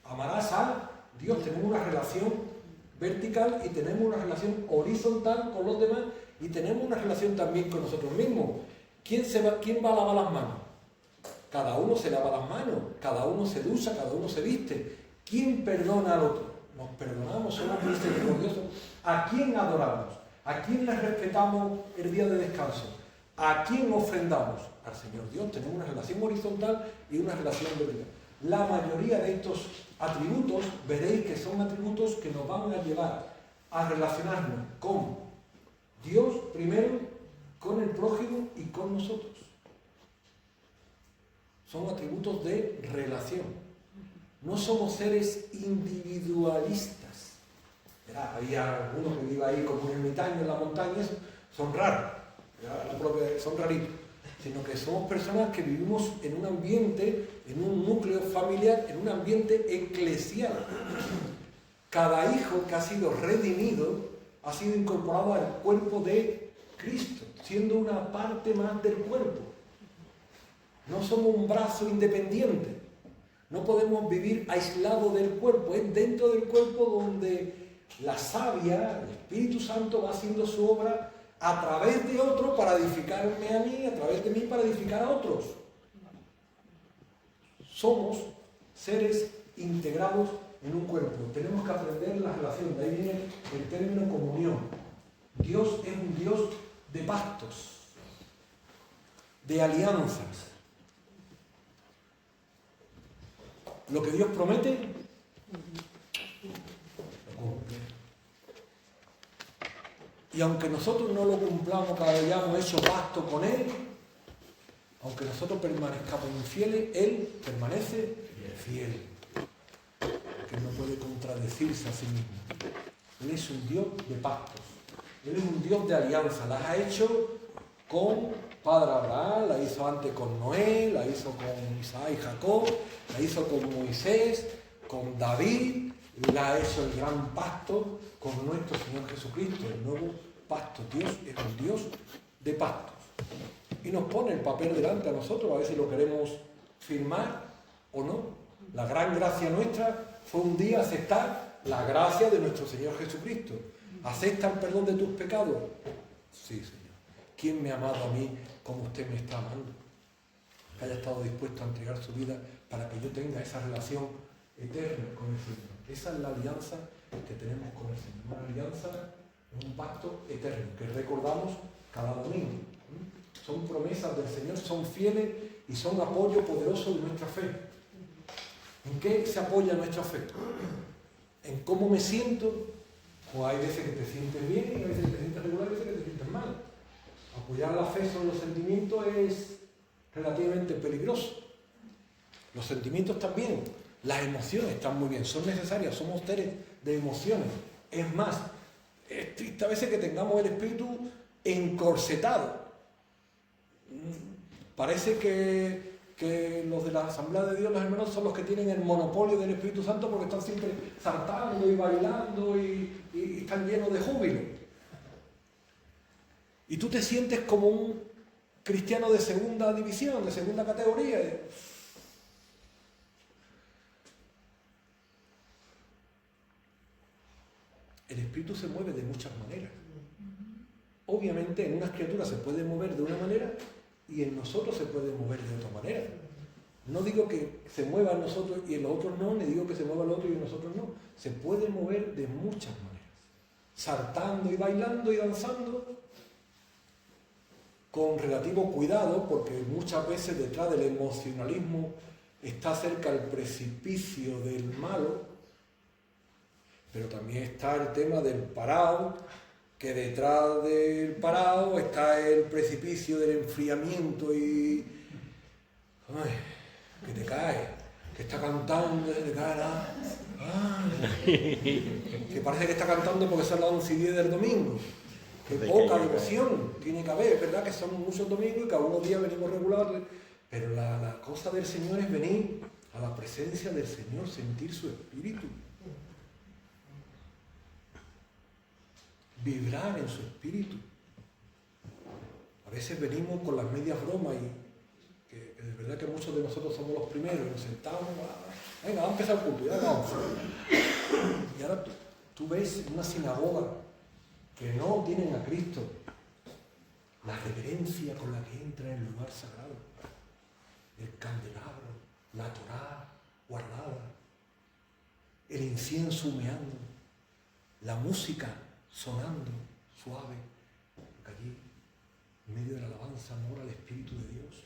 Amarás a Dios, tenemos una relación vertical y tenemos una relación horizontal con los demás y tenemos una relación también con nosotros mismos. ¿Quién va a lavar las manos? Cada uno se lava las manos, cada uno se ducha, cada uno se viste. ¿Quién perdona al otro? Nos perdonamos, somos misericordiosos. ¿A quién adoramos? ¿A quién le respetamos el día de descanso? ¿A quién ofrendamos? Al Señor Dios. Tenemos una relación horizontal y una relación vertical. La mayoría de estos atributos, veréis que son atributos que nos van a llevar a relacionarnos con Dios primero, con el prójimo y con nosotros. Son atributos de relación. No somos seres individualistas. Había algunos que viven ahí como un ermitaño en la montaña, son raros, son raritos. Sino que somos personas que vivimos en un ambiente, en un núcleo familiar, en un ambiente eclesial. Cada hijo que ha sido redimido ha sido incorporado al cuerpo de Cristo, siendo una parte más del cuerpo. No somos un brazo independiente. No podemos vivir aislados del cuerpo. Es dentro del cuerpo donde la savia, el Espíritu Santo, va haciendo su obra a través de otro para edificarme a mí, a través de mí para edificar a otros. Somos seres integrados en un cuerpo. Tenemos que aprender la relación. De ahí viene el término comunión. Dios es un Dios de pactos, de alianzas. Lo que Dios promete, lo cumple. Y aunque nosotros no lo cumplamos cada vez hayamos hecho pacto con Él, aunque nosotros permanezcamos infieles, Él permanece fiel. Que no puede contradecirse a sí mismo. Él es un Dios de pactos. Él es un Dios de alianza. Las ha hecho con Padre Abraham, la hizo antes con Noé, la hizo con Isaac y Jacob, la hizo con Moisés, con David, la ha hecho el gran pacto con nuestro Señor Jesucristo, el nuevo pacto. Dios es un Dios de pactos. Y nos pone el papel delante a nosotros, a ver si lo queremos firmar o no. La gran gracia nuestra fue un día aceptar la gracia de nuestro Señor Jesucristo. ¿Acepta el perdón de tus pecados? Sí, Señor. ¿Quién me ha amado a mí como usted me está amando? Que haya estado dispuesto a entregar su vida para que yo tenga esa relación eterna con el Señor. Esa es la alianza que tenemos con el Señor. Una alianza, un pacto eterno que recordamos cada domingo. Son promesas del Señor, son fieles y son apoyo poderoso de nuestra fe. ¿En qué se apoya nuestra fe? ¿En cómo me siento? Pues hay veces que te sientes bien y hay veces que te sientes regular y hay veces que te sientes mal. Apoyar la fe sobre los sentimientos es relativamente peligroso. Los sentimientos también, las emociones están muy bien, son necesarias, somos seres de emociones. Es más, es triste a veces que tengamos el espíritu encorsetado. Parece que que los de la Asamblea de Dios, los hermanos, son los que tienen el monopolio del Espíritu Santo porque están siempre saltando y bailando y están llenos de júbilo. Y tú te sientes como un cristiano de segunda división, de segunda categoría. El Espíritu se mueve de muchas maneras. Obviamente en unas criaturas se puede mover de una manera y en nosotros se puede mover de otra manera. No digo que se mueva en nosotros y en los otros no, ni digo que se mueva en los otros y en nosotros no. Se puede mover de muchas maneras. Saltando y bailando y danzando con relativo cuidado, porque muchas veces detrás del emocionalismo está cerca el precipicio del malo, pero también está el tema del parado, que detrás del parado está el precipicio del enfriamiento y... ¡ay! Que te cae, que está cantando y te cae nada. Que parece que está cantando porque son las 11:10 del domingo. Que poca devoción tiene que haber, es verdad que son muchos domingos y cada unos días venimos regulares, pero la cosa del Señor es venir a la presencia del Señor, sentir su Espíritu. Vibrar en su espíritu. A veces venimos con las medias bromas y que de verdad que muchos de nosotros somos los primeros y nos sentamos, venga, vamos a empezar el culto, ya vamos. Y ahora tú ves una sinagoga que no tienen a Cristo, la reverencia con la que entra en el lugar sagrado, el candelabro, la Torá guardada, el incienso humeando, la música sonando suave, porque allí, en medio de la alabanza, mora el Espíritu de Dios.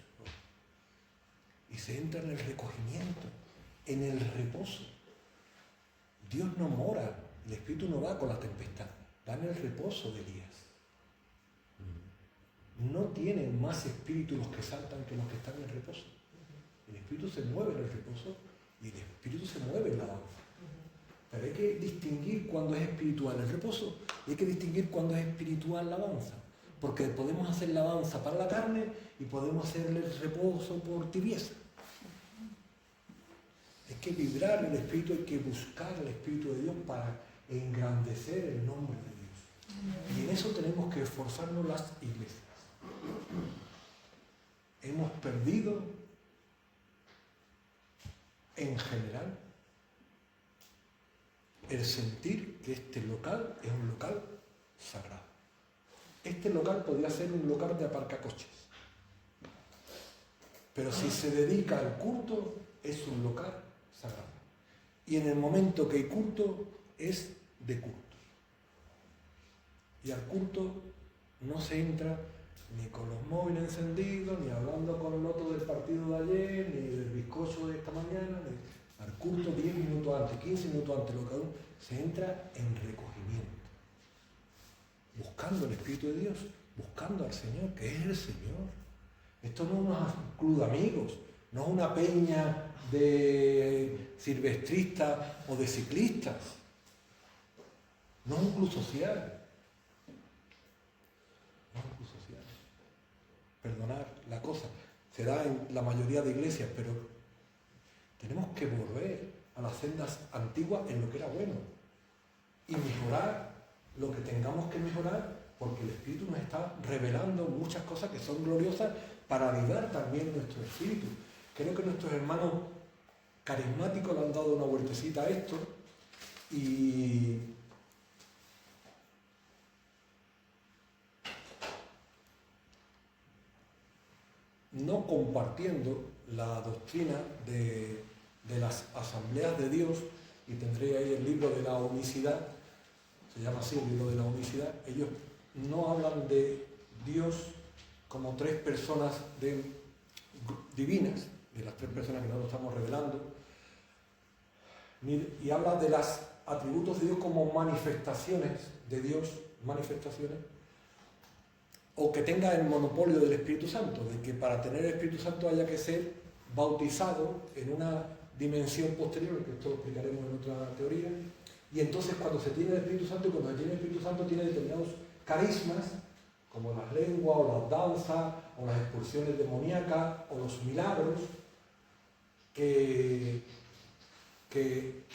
Y se entra en el recogimiento, en el reposo. Dios no mora, el Espíritu no va con la tempestad, va en el reposo de Elías. No tienen más espíritu los que saltan que los que están en el reposo. El Espíritu se mueve en el reposo y el Espíritu se mueve en la alabanza. Pero hay que distinguir cuando es espiritual el reposo y hay que distinguir cuando es espiritual la alabanza. Porque podemos hacer la alabanza para la carne y podemos hacerle el reposo por tibieza. Hay que vibrar el Espíritu, hay que buscar el Espíritu de Dios para engrandecer el nombre de Dios. Y en eso tenemos que esforzarnos las iglesias. Hemos perdido, en general, el sentir que este local es un local sagrado. Este local podría ser un local de aparcacoches. Pero si se dedica al culto, es un local sagrado. Y en el momento que hay culto, es de culto. Y al culto no se entra ni con los móviles encendidos, ni hablando con el otro del partido de ayer, ni del bizcocho de esta mañana. Al culto 10 minutos antes, 15 minutos antes, lo que uno se entra en recogimiento. Buscando el Espíritu de Dios, buscando al Señor, que es el Señor. Esto no es un club de amigos, no es una peña de silvestristas o de ciclistas. No es un club social. No es un club social. Perdonar la cosa. Se da en la mayoría de iglesias, pero tenemos que volver a las sendas antiguas en lo que era bueno. Y mejorar lo que tengamos que mejorar, porque el Espíritu nos está revelando muchas cosas que son gloriosas para avivar también nuestro espíritu. Creo que nuestros hermanos carismáticos le han dado una vueltecita a esto y no compartiendo la doctrina de las asambleas de Dios, y tendré ahí el libro de la unicidad, se llama así el libro de la unicidad. Ellos no hablan de Dios como tres personas divinas, de las tres personas que nosotros estamos revelando, y habla de los atributos de Dios como manifestaciones de Dios, manifestaciones, o que tenga el monopolio del Espíritu Santo, de que para tener el Espíritu Santo haya que ser bautizado en una dimensión posterior, que esto lo explicaremos en otra teoría, y entonces cuando se tiene el Espíritu Santo, y cuando se tiene el Espíritu Santo tiene determinados carismas, como las lenguas, o las danzas, o las expulsiones demoníacas, o los milagros, que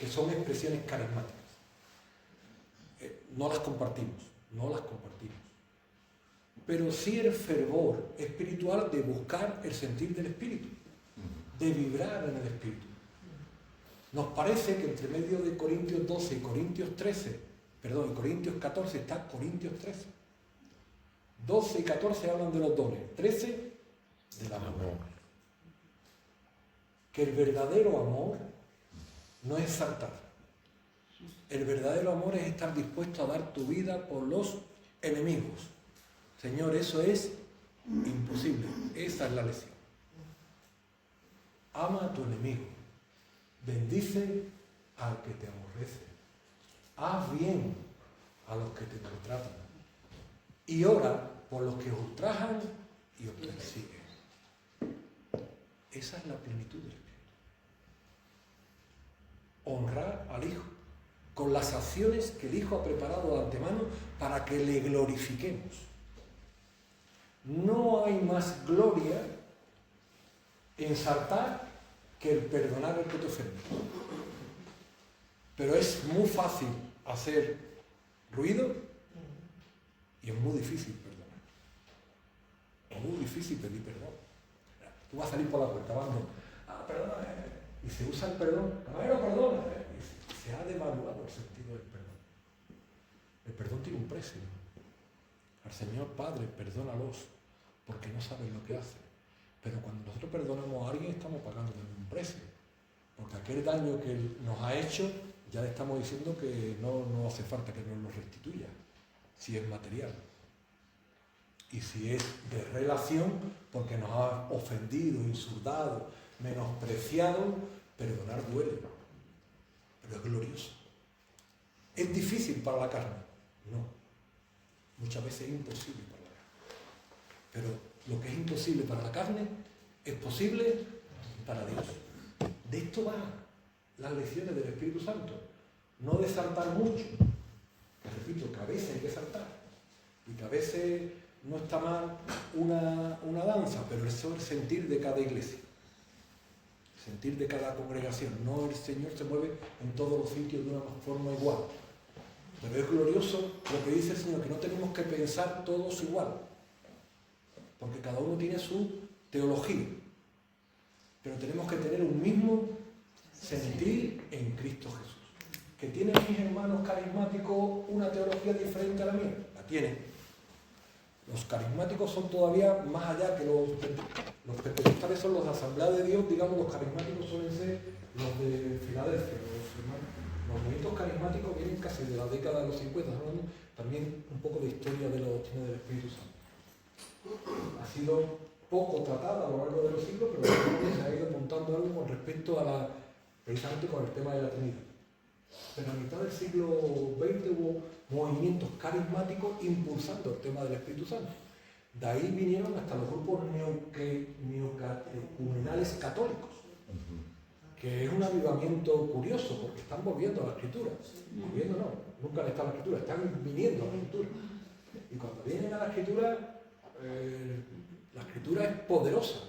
son expresiones carismáticas. No las compartimos. Pero sí el fervor espiritual de buscar el sentir del Espíritu, de vibrar en el Espíritu. Nos parece que entre medio de Corintios 12 y Corintios 14 está Corintios 13. 12 y 14 hablan de los dones, 13 del amor. Que el verdadero amor no es saltar. El verdadero amor es estar dispuesto a dar tu vida por los enemigos. Señor, eso es imposible. Esa es la lección. Ama a tu enemigo. Bendice al que te aborrece. Haz bien a los que te maltratan. Y ora por los que os ultrajan y os persiguen. Esa es la plenitud del Espíritu. Honrar al Hijo con las acciones que el Hijo ha preparado de antemano para que le glorifiquemos. No hay más gloria en saltar que el perdonar al que te ofende. Pero es muy fácil hacer ruido y es muy difícil perdonar. Es muy difícil pedir perdón. Tú vas a salir por la puerta, vamos, perdona, y se usa el perdón, caballero, perdona, y se ha devaluado el sentido del perdón. El perdón tiene un precio. Al Señor Padre, perdónalos, porque no saben lo que hacen. Pero cuando nosotros perdonamos a alguien, estamos pagando también un precio. Porque aquel daño que Él nos ha hecho, ya le estamos diciendo que no hace falta que nos lo restituya, si es material. Y si es de relación, porque nos ha ofendido, insultado, menospreciado, perdonar duele. Pero es glorioso. ¿Es difícil para la carne? No. Muchas veces es imposible para la carne. Pero lo que es imposible para la carne es posible para Dios. De esto van las lecciones del Espíritu Santo. No de saltar mucho. Que repito, que a veces hay que saltar. Y que a veces no está mal una danza, pero eso es el sentir de cada iglesia. Sentir de cada congregación. No, el Señor se mueve en todos los sitios de una forma igual. Pero es glorioso lo que dice el Señor, que no tenemos que pensar todos igual. Porque cada uno tiene su teología. Pero tenemos que tener un mismo sentir en Cristo Jesús. ¿Que tienen mis hermanos carismáticos una teología diferente a la mía? La tienen. Los carismáticos son todavía más allá que los pentecostales, son los de Asamblea de Dios, digamos, los carismáticos suelen ser los de Filadelfia, los movimientos carismáticos vienen casi de la década de los 50, hablando también un poco de historia de la doctrina del Espíritu Santo. Ha sido poco tratada a lo largo de los siglos, pero se ha ido montando algo con respecto a precisamente con el tema de la Trinidad. Pero a mitad del siglo XX hubo movimientos carismáticos impulsando el tema del Espíritu Santo. De ahí vinieron hasta los grupos neocatecumenales católicos, que es un avivamiento curioso, porque están volviendo a la Escritura. Volviendo no, nunca han estado a la Escritura, están viniendo a la Escritura. Y cuando vienen a la Escritura es poderosa,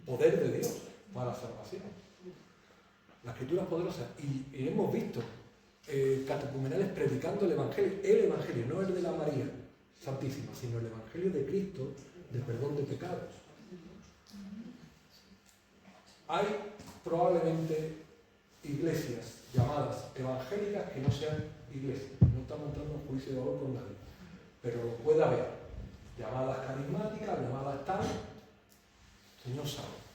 poder de Dios para la salvación. La Escritura es poderosa y hemos visto catecumenales predicando el Evangelio, no el de la María Santísima, sino el Evangelio de Cristo, del perdón de pecados. Hay probablemente iglesias llamadas evangélicas que no sean iglesias, no estamos entrando en juicio de valor con nadie, pero lo puede haber, llamadas carismáticas, llamadas tal, Señor sabe.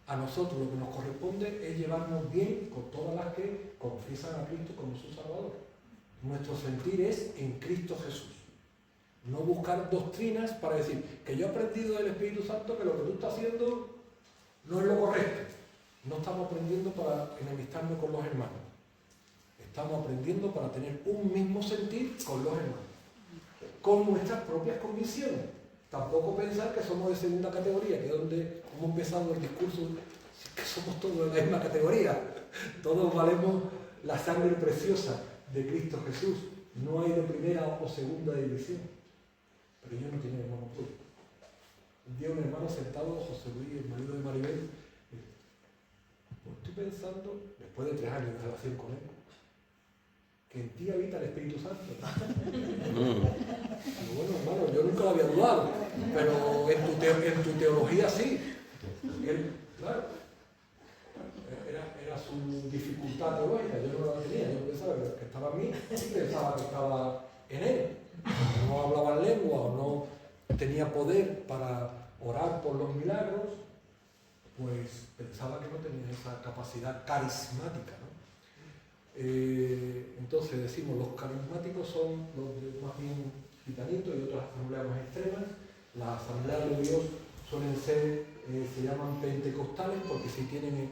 A nosotros lo que nos corresponde es llevarnos bien con todas las que confiesan a Cristo como su Salvador. Nuestro sentir es en Cristo Jesús. No buscar doctrinas para decir que yo he aprendido del Espíritu Santo que lo que tú estás haciendo no es lo correcto. No estamos aprendiendo para enemistarnos con los hermanos. Estamos aprendiendo para tener un mismo sentir con los hermanos. Con nuestras propias convicciones. Tampoco pensar que somos de segunda categoría, que es donde hemos empezado el discurso, que somos todos de la misma categoría. Todos valemos la sangre preciosa de Cristo Jesús. No hay de primera o segunda división. Pero ellos no tienen el monopolio. Un día un hermano sentado, José Luis, el marido de Maribel, Pues estoy pensando, después de 3 años de relación con él, que en ti habita el Espíritu Santo. Digo, bueno, hermano, yo nunca lo había dudado, pero en tu teología sí. Y él, claro, era su dificultad teológica, yo no la tenía, yo pensaba que estaba en mí y pensaba que estaba en él. No hablaba en lengua o no tenía poder para orar por los milagros, pues pensaba que no tenía esa capacidad carismática, ¿no? Entonces decimos, los carismáticos son los de más bien gitanitos y otras asambleas más extremas. Las asambleas de Dios suelen ser, se llaman pentecostales porque si tienen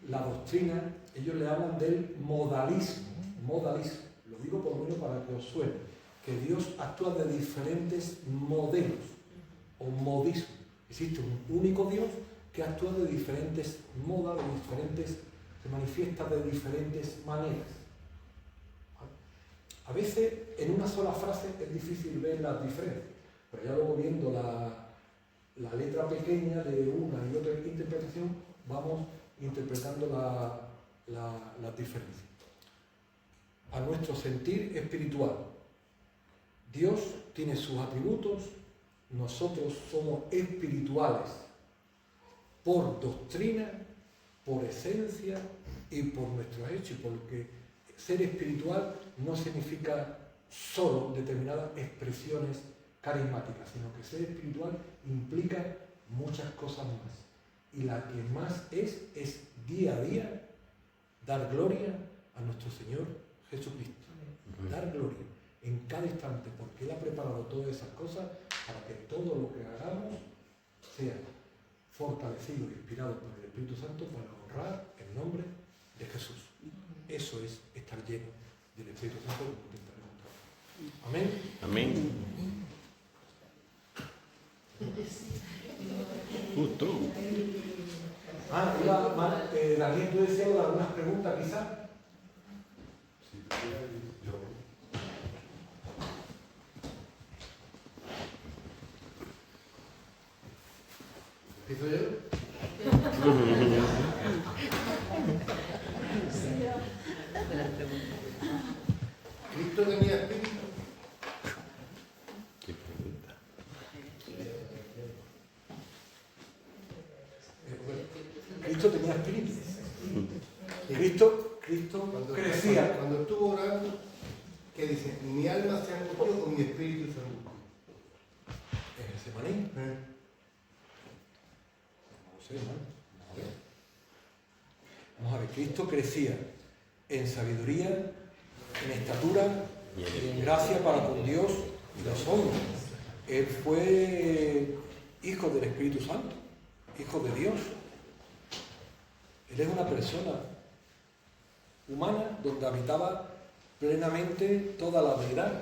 la doctrina, ellos le hablan del modalismo, lo digo por lo menos para que os suene, que Dios actúa de diferentes modelos o modismos. Existe un único Dios que actúa de diferentes modas, se manifiesta de diferentes maneras. A veces en una sola frase es difícil ver las diferencias, pero ya luego viendo la letra pequeña de una y otra interpretación, vamos interpretando las diferencias. A nuestro sentir espiritual, Dios tiene sus atributos, nosotros somos espirituales por doctrina, por esencia y por nuestros hechos, porque ser espiritual no significa solo determinadas expresiones carismáticas, sino que ser espiritual implica muchas cosas más. Y la que más es día a día dar gloria a nuestro Señor Jesucristo. Dar gloria en cada instante, porque Él ha preparado todas esas cosas para que todo lo que hagamos sea fortalecido e inspirado por el Espíritu Santo para honrar el nombre de Jesús. Eso es estar lleno del Espíritu Santo, como intentaremos mostrar. Amén. Amén. Justo. Daniel, ¿tú decías algunas preguntas quizás? Sí, yo. ¿Empiezo yo? ¿Cristo tenía espíritu? Qué pregunta. Cristo tenía espíritu. Cristo crecía. Cuando estuvo orando, ¿qué dice? Mi alma se angustió o mi espíritu se angustió. En Getsemaní. No sé, hermano. Vamos a ver, Cristo crecía en sabiduría, en estatura y en gracia para con Dios y los hombres. Él fue hijo del Espíritu Santo, hijo de Dios. Él es una persona humana donde habitaba plenamente toda la deidad.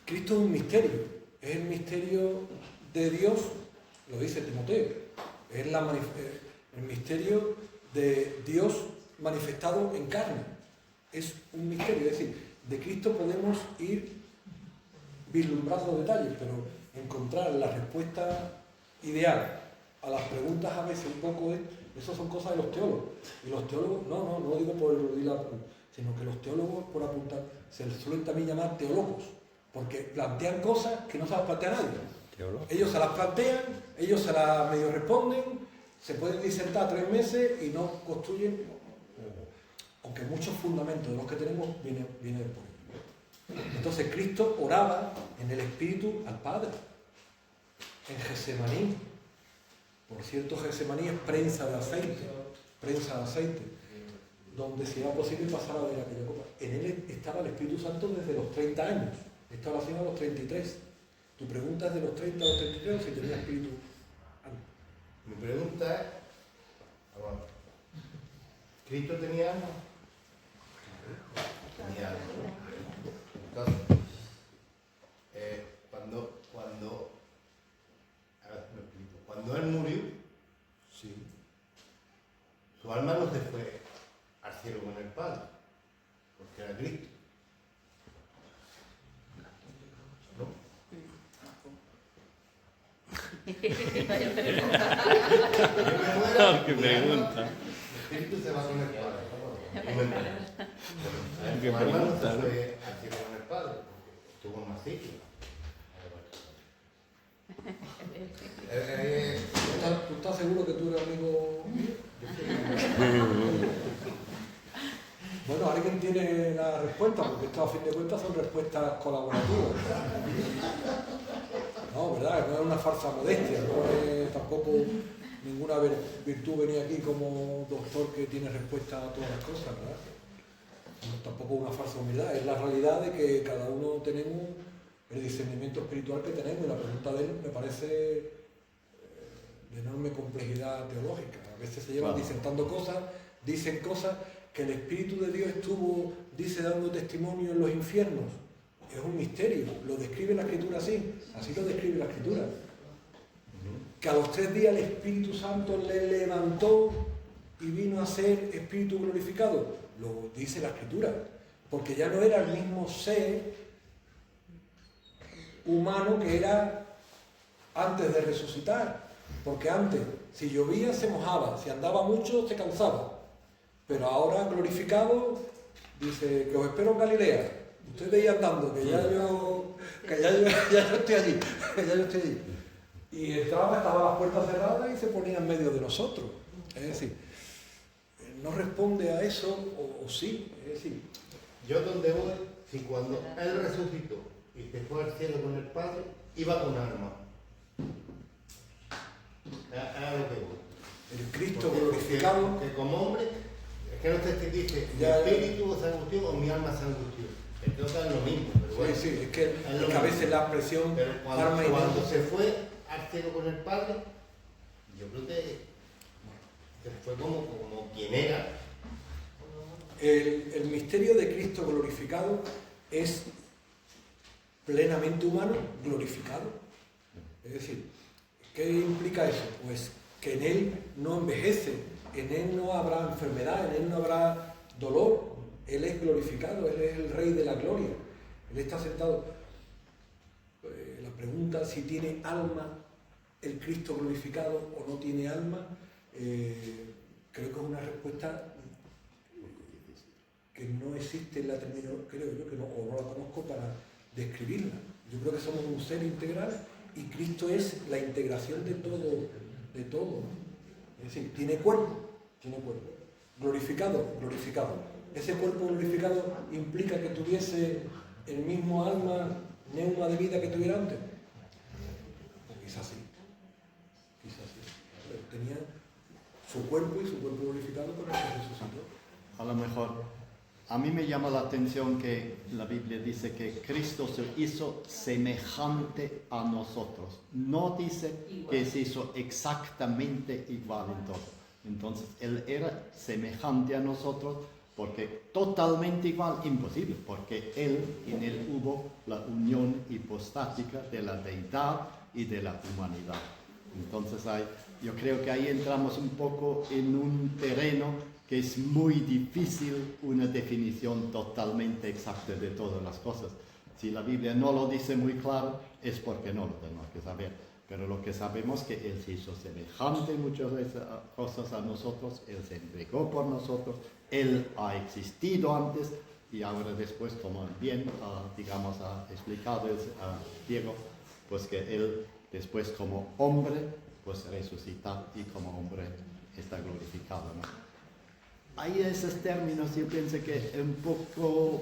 Cristo es un misterio, es el misterio de Dios, lo dice Timoteo, es el misterio de Dios manifestado en carne. Es un misterio, es decir, de Cristo podemos ir vislumbrando detalles, pero encontrar la respuesta ideal a las preguntas a veces un poco eso son cosas de los teólogos. Y los teólogos, no lo digo por eludir la pregunta, sino que los teólogos, por apuntar, se les suelen también llamar teólogos, porque plantean cosas que no se las plantea nadie. Ellos se las plantean, ellos se las medio responden, se pueden disertar 3 meses y no construyen, aunque muchos fundamentos de los que tenemos vienen después. Entonces Cristo oraba en el Espíritu al Padre, en Getsemaní. Por cierto, Getsemaní es prensa de aceite, donde si era posible pasar a ver aquella copa. En él estaba el Espíritu Santo desde los 30 años, esta oración a los 33. Tu pregunta es de los 30 a los 33 o si tenía espíritu antes. Mi pregunta es, vamos, ¿Cristo tenía alma? Tenía alma. Entonces, cuando él murió, Sí. su alma no se fue al cielo con el Padre, porque era Cristo. ¿No? Yo me muera, ¡Qué pregunta! el espíritu se va con el Padre. No me entero. Qué Su alma no pregunta, se ¿no? fue al cielo con el Padre, porque estuvo en más sitios. ¿Tú estás seguro que tú eres amigo mío? Bueno, alguien tiene la respuesta, porque esto a fin de cuentas son respuestas colaborativas. No, ¿verdad? No es una falsa modestia, no es tampoco ninguna virtud venir aquí como doctor que tiene respuesta a todas las cosas, ¿verdad? No, tampoco una falsa humildad, es la realidad de que cada uno tenemos el discernimiento espiritual que tenemos, y la pregunta de él me parece de enorme complejidad teológica. A veces se llevan disertando cosas, dicen cosas que el Espíritu de Dios estuvo, dice, dando testimonio en los infiernos. Es un misterio, lo describe la Escritura así lo describe la Escritura. Que a los 3 días el Espíritu Santo le levantó y vino a ser Espíritu glorificado. Lo dice la Escritura, porque ya no era el mismo ser humano que era antes de resucitar. Porque antes, si llovía se mojaba, si andaba mucho se cansaba. Pero ahora glorificado, dice que os espero en Galilea. Ustedes ahí andando, que ya yo estoy allí, que ya yo estoy allí. Y entraba, estaban las puertas cerradas y se ponía en medio de nosotros. Es decir, no responde a eso, o sí, es decir. Yo donde voy, si cuando Él resucitó y se fue al cielo con el Padre, iba con armas. A lo que voy. El Cristo glorificado. Porque como hombre, es que no sé si dice, mi Ya, espíritu se angustió o mi alma se angustió. Es que es lo mismo, pero bueno. Sí, es que lo a veces mismo. la expresión Pero arma y cuando alma. se fue al cielo con el Padre, yo creo que fue como quien era. El misterio de Cristo glorificado es plenamente humano glorificado. Es decir, ¿qué implica eso? Pues que en Él no envejece, en Él no habrá enfermedad, en Él no habrá dolor. Él es glorificado, Él es el Rey de la gloria. Él está sentado. La pregunta si tiene alma el Cristo glorificado o no tiene alma, creo que es una respuesta que no existe en la terminología, creo yo que no, o no la conozco para describirla. Yo creo que somos un ser integral y Cristo es la integración de todo. Es decir, tiene cuerpo. Glorificado. Ese cuerpo glorificado implica que tuviese el mismo alma, neuma de vida que tuviera antes. Pues quizás sí. Pero tenía su cuerpo y su cuerpo glorificado con el que resucitó. A lo mejor, a mí me llama la atención que la Biblia dice que Cristo se hizo semejante a nosotros. No dice que se hizo exactamente igual en todo. Entonces, Él era semejante a nosotros porque totalmente igual, imposible, porque en Él hubo la unión hipostática de la deidad y de la humanidad. Entonces, yo creo que ahí entramos un poco en un terreno que es muy difícil una definición totalmente exacta de todas las cosas. Si la Biblia no lo dice muy claro, es porque no lo tenemos que saber. Pero lo que sabemos es que Él se hizo semejante en muchas cosas a nosotros, Él se entregó por nosotros, Él ha existido antes y ahora después, como bien, ha explicado Diego, pues que Él después como hombre, pues resucita y como hombre está glorificado, ¿no? Hay esos términos, yo pienso que un poco,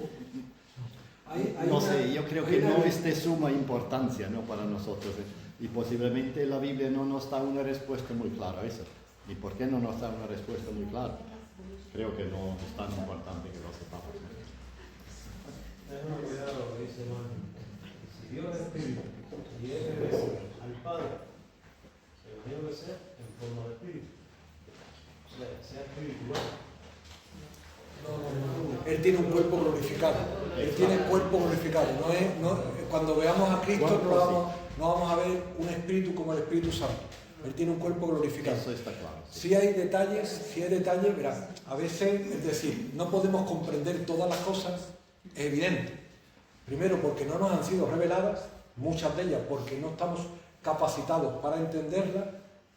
no sé, yo creo que no es de suma importancia, ¿no? Para nosotros. Y posiblemente la Biblia no nos da una respuesta muy clara a eso. ¿Y por qué no nos da una respuesta muy clara? Creo que no es tan importante que lo sepamos. Tengan cuidado lo que dice Manu. Si Dios es espíritu y Él regresa al Padre, se lo tiene que ser en forma de espíritu. O sea espiritual. Él tiene un cuerpo glorificado. Él tiene cuerpo glorificado. Cuando veamos a Cristo no vamos a ver un espíritu como el Espíritu Santo. Él tiene un cuerpo glorificado. Eso está claro. Si hay detalles, verá, a veces, es decir, no podemos comprender todas las cosas, es evidente. Primero, porque no nos han sido reveladas, muchas de ellas, porque no estamos capacitados para entenderla,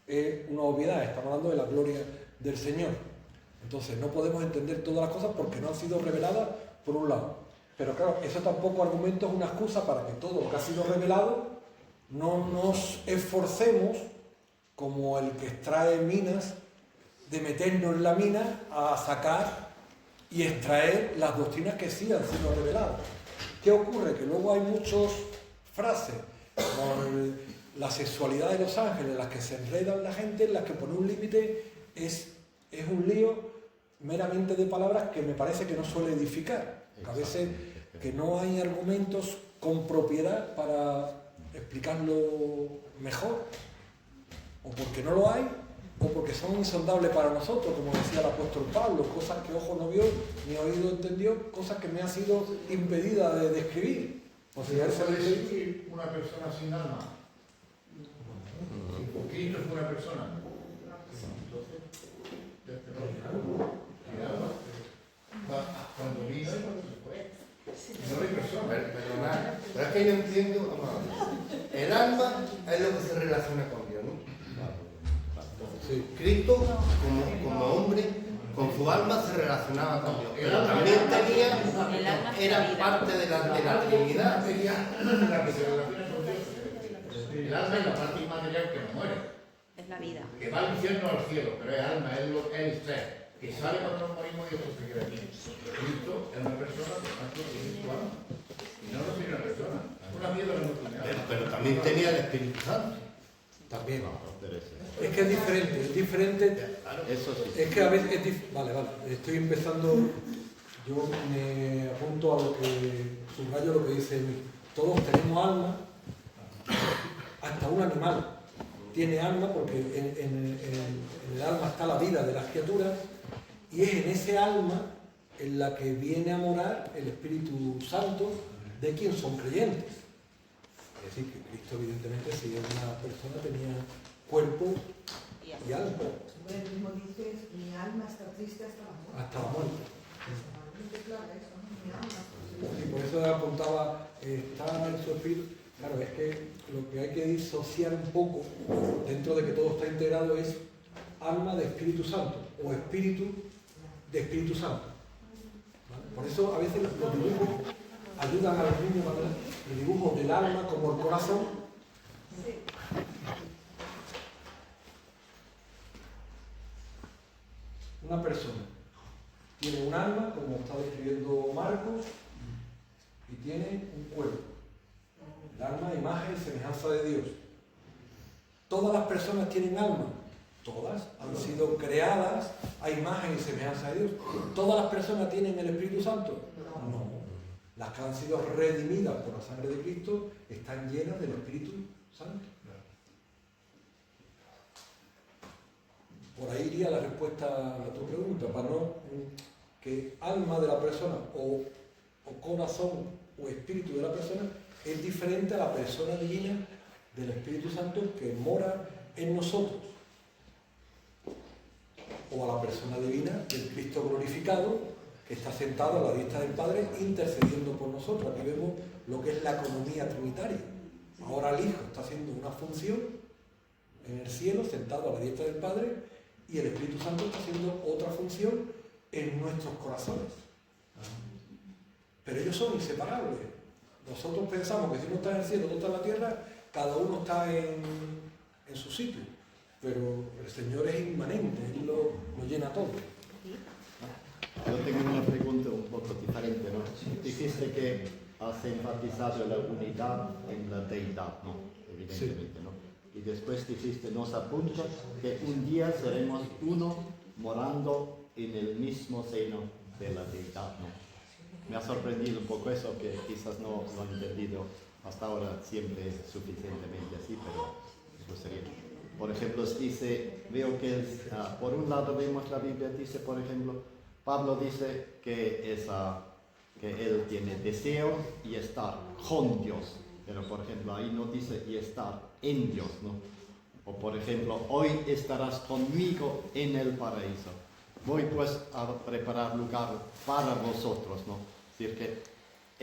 es una obviedad. Estamos hablando de la gloria del Señor. Entonces no podemos entender todas las cosas porque no han sido reveladas por un lado. Pero claro, eso tampoco argumento es una excusa para que todo lo que ha sido revelado no nos esforcemos como el que extrae minas, de meternos en la mina a sacar y extraer las doctrinas que sí han sido reveladas. ¿Qué ocurre? Que luego hay muchas frases con la sexualidad de los ángeles en las que se enredan la gente, en las que poner un límite es un lío meramente de palabras que me parece que no suele edificar. A veces que no hay argumentos con propiedad para explicarlo mejor, o porque no lo hay, o porque son insondables para nosotros, como decía el apóstol Pablo, cosas que ojo no vio, ni oído entendió, cosas que me han sido impedidas de describir. O sea, ¿Puede existir una persona sin alma? Cristo es una persona. Entonces, cuando vino, no hay persona. Pero es que yo entiendo, vamos a ver. El alma es lo que se relaciona con Dios, ¿no? Sí. Cristo, como hombre, con su alma se relacionaba con Dios. Pero también tenía, era parte de la Trinidad. Tenía la que se relaciona con Dios. El alma es la parte inmaterial que no muere. Es la vida. Que va al infierno o al cielo, pero es alma, es el ser. Que sale cuando nos morimos y eso se queda aquí. Cristo es una persona, por tanto, tiene su alma. Y no lo tiene una persona. Es una piedra no tiene alma. Pero también tenía el Espíritu Santo. También. Es que es diferente. Eso sí. Es que a veces vale, estoy empezando, yo me apunto a lo que, subrayo lo que dice Emil. Todos tenemos alma, hasta un animal tiene alma porque en el alma está la vida de las criaturas y es en ese alma en la que viene a morar el Espíritu Santo de quien son creyentes. Es decir, que Cristo evidentemente si es una persona tenía cuerpo y alma. Él mismo dice, mi alma está triste hasta la muerte. Hasta la muerte. Claro, eso, ¿no? Mi alma está triste. Y por eso apuntaba, está en su espíritu. Claro, es que lo que hay que disociar un poco, dentro de que todo está integrado, es alma de Espíritu Santo o espíritu de Espíritu Santo. ¿Vale? Por eso a veces los dibujos ayudan a los niños, el dibujo del alma como el corazón. Una persona tiene un alma, como está describiendo Marcos, y tiene un cuerpo. El alma, imagen y semejanza de Dios. ¿Todas las personas tienen alma? Todas han sido creadas a imagen y semejanza de Dios. ¿Todas las personas tienen el Espíritu Santo? No. Las que han sido redimidas por la sangre de Cristo están llenas del Espíritu Santo. Por ahí iría la respuesta a tu pregunta, para no que alma de la persona o corazón o espíritu de la persona es diferente a la persona divina del Espíritu Santo que mora en nosotros, o a la persona divina del Cristo glorificado que está sentado a la diestra del Padre intercediendo por nosotros. Aquí vemos lo que es la economía trinitaria. Ahora el Hijo está haciendo una función en el cielo sentado a la diestra del Padre y el Espíritu Santo está haciendo otra función en nuestros corazones. Pero ellos son inseparables. Nosotros pensamos que si uno está en el cielo, otro está en la tierra, cada uno está en su sitio. Pero el Señor es inmanente, Él lo llena todo. Yo tengo una pregunta un poco diferente, ¿no? Dijiste que has enfatizado la unidad en la deidad, ¿no? Evidentemente, ¿no? Y después dijiste, nos apunta que un día seremos uno morando en el mismo seno de la deidad, ¿no? Me ha sorprendido un poco eso, que quizás no lo he entendido hasta ahora siempre suficientemente así, pero eso sería. Por ejemplo, dice, veo que por un lado vemos la Biblia, dice, por ejemplo, Pablo dice que él tiene deseo y estar con Dios, pero por ejemplo ahí no dice y estar en Dios, ¿no? O por ejemplo, hoy estarás conmigo en el paraíso. Voy pues a preparar lugar para vosotros, ¿no? Es decir que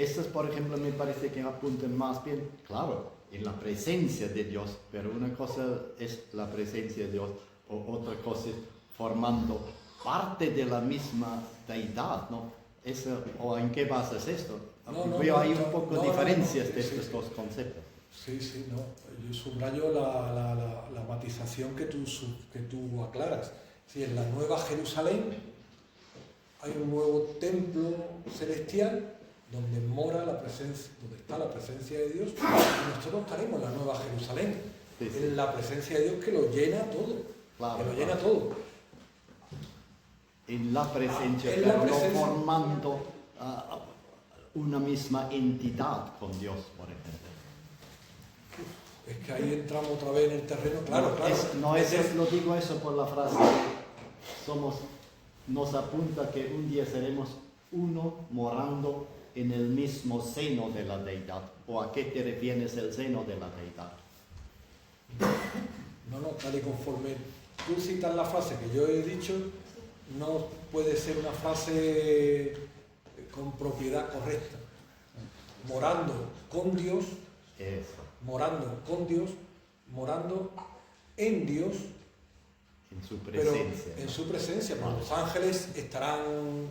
estos, por ejemplo, me parece que apuntan más bien, claro, en la presencia de Dios, pero una cosa es la presencia de Dios, o otra cosa es formando parte de la misma deidad, ¿no? ¿O en qué basas esto? Veo ahí un poco diferencias de estos dos conceptos. Sí, sí, no. Yo subrayo la matización que tú aclaras. Sí, en la Nueva Jerusalén hay un nuevo templo celestial donde está la presencia de Dios, y nosotros estaremos en la Nueva Jerusalén, en la presencia de Dios que lo llena todo, todo. En la presencia, En la pero presencia. no formando una misma entidad con Dios, por ejemplo. Es que ahí entramos otra vez en el terreno, claro. Lo digo eso por la frase, nos apunta que un día seremos uno morando en el mismo seno de la deidad. ¿O a qué te refieres el seno de la deidad? No, tal y conforme tú citas la frase que yo he dicho, no puede ser una frase con propiedad correcta. Morando con Dios, morando en Dios, en su presencia. Pero en su presencia, porque los ángeles estarán,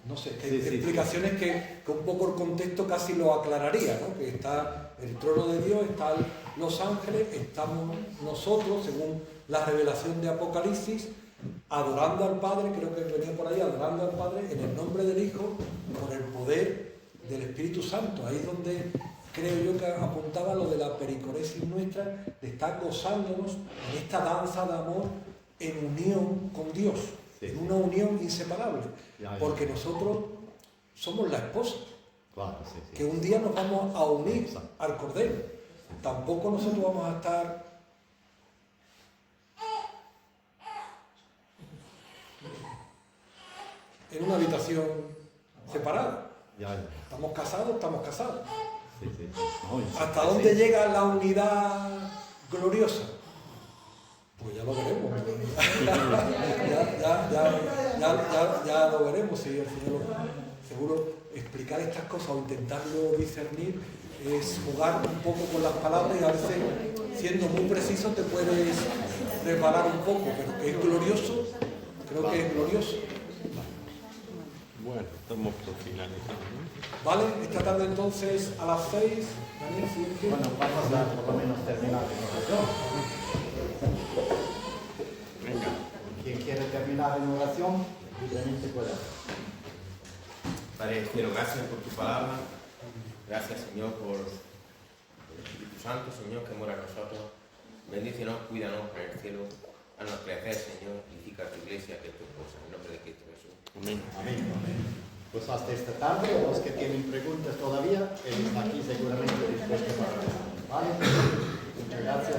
no sé, hay explicaciones que un poco el contexto casi lo aclararía, ¿no? Que está el trono de Dios, están los ángeles, estamos nosotros, según la revelación de Apocalipsis, adorando al Padre, creo que venía por ahí, adorando al Padre en el nombre del Hijo, con el poder del Espíritu Santo. Ahí es donde creo yo que apuntaba lo de la pericoresis nuestra, de estar gozándonos en esta danza de amor en unión con Dios, en una unión inseparable, porque nosotros somos la esposa, que un día nos vamos a unir al Cordero. Tampoco nosotros vamos a estar en una habitación separada. Estamos casados. ¿Hasta dónde llega la unidad gloriosa? Pues ya lo veremos. ya lo veremos. Si el Señor, seguro, explicar estas cosas o intentarlo discernir es jugar un poco con las palabras, y a veces, siendo muy preciso, te puedes resbalar un poco, pero que es glorioso, creo que es glorioso. Bueno, estamos por finalizando. Vale, esta tarde entonces a las 6. Daniel, siguiente. Bueno, vamos a por lo menos terminar en oración. Venga. Quien quiere terminar en oración, libremente puede. Padre Cielo, gracias por tu palabra. Gracias, Señor, por el Espíritu Santo, Señor, que mora en nosotros. Bendícenos, cuídanos en el cielo. Haznos crecer, Señor. Edifica tu iglesia, que es tu esposa. En nombre de Cristo Jesús. Amén. Amén. Pues hasta esta tarde, los que tienen preguntas todavía, él está aquí seguramente dispuesto para responder. ¿Vale? Muchas gracias.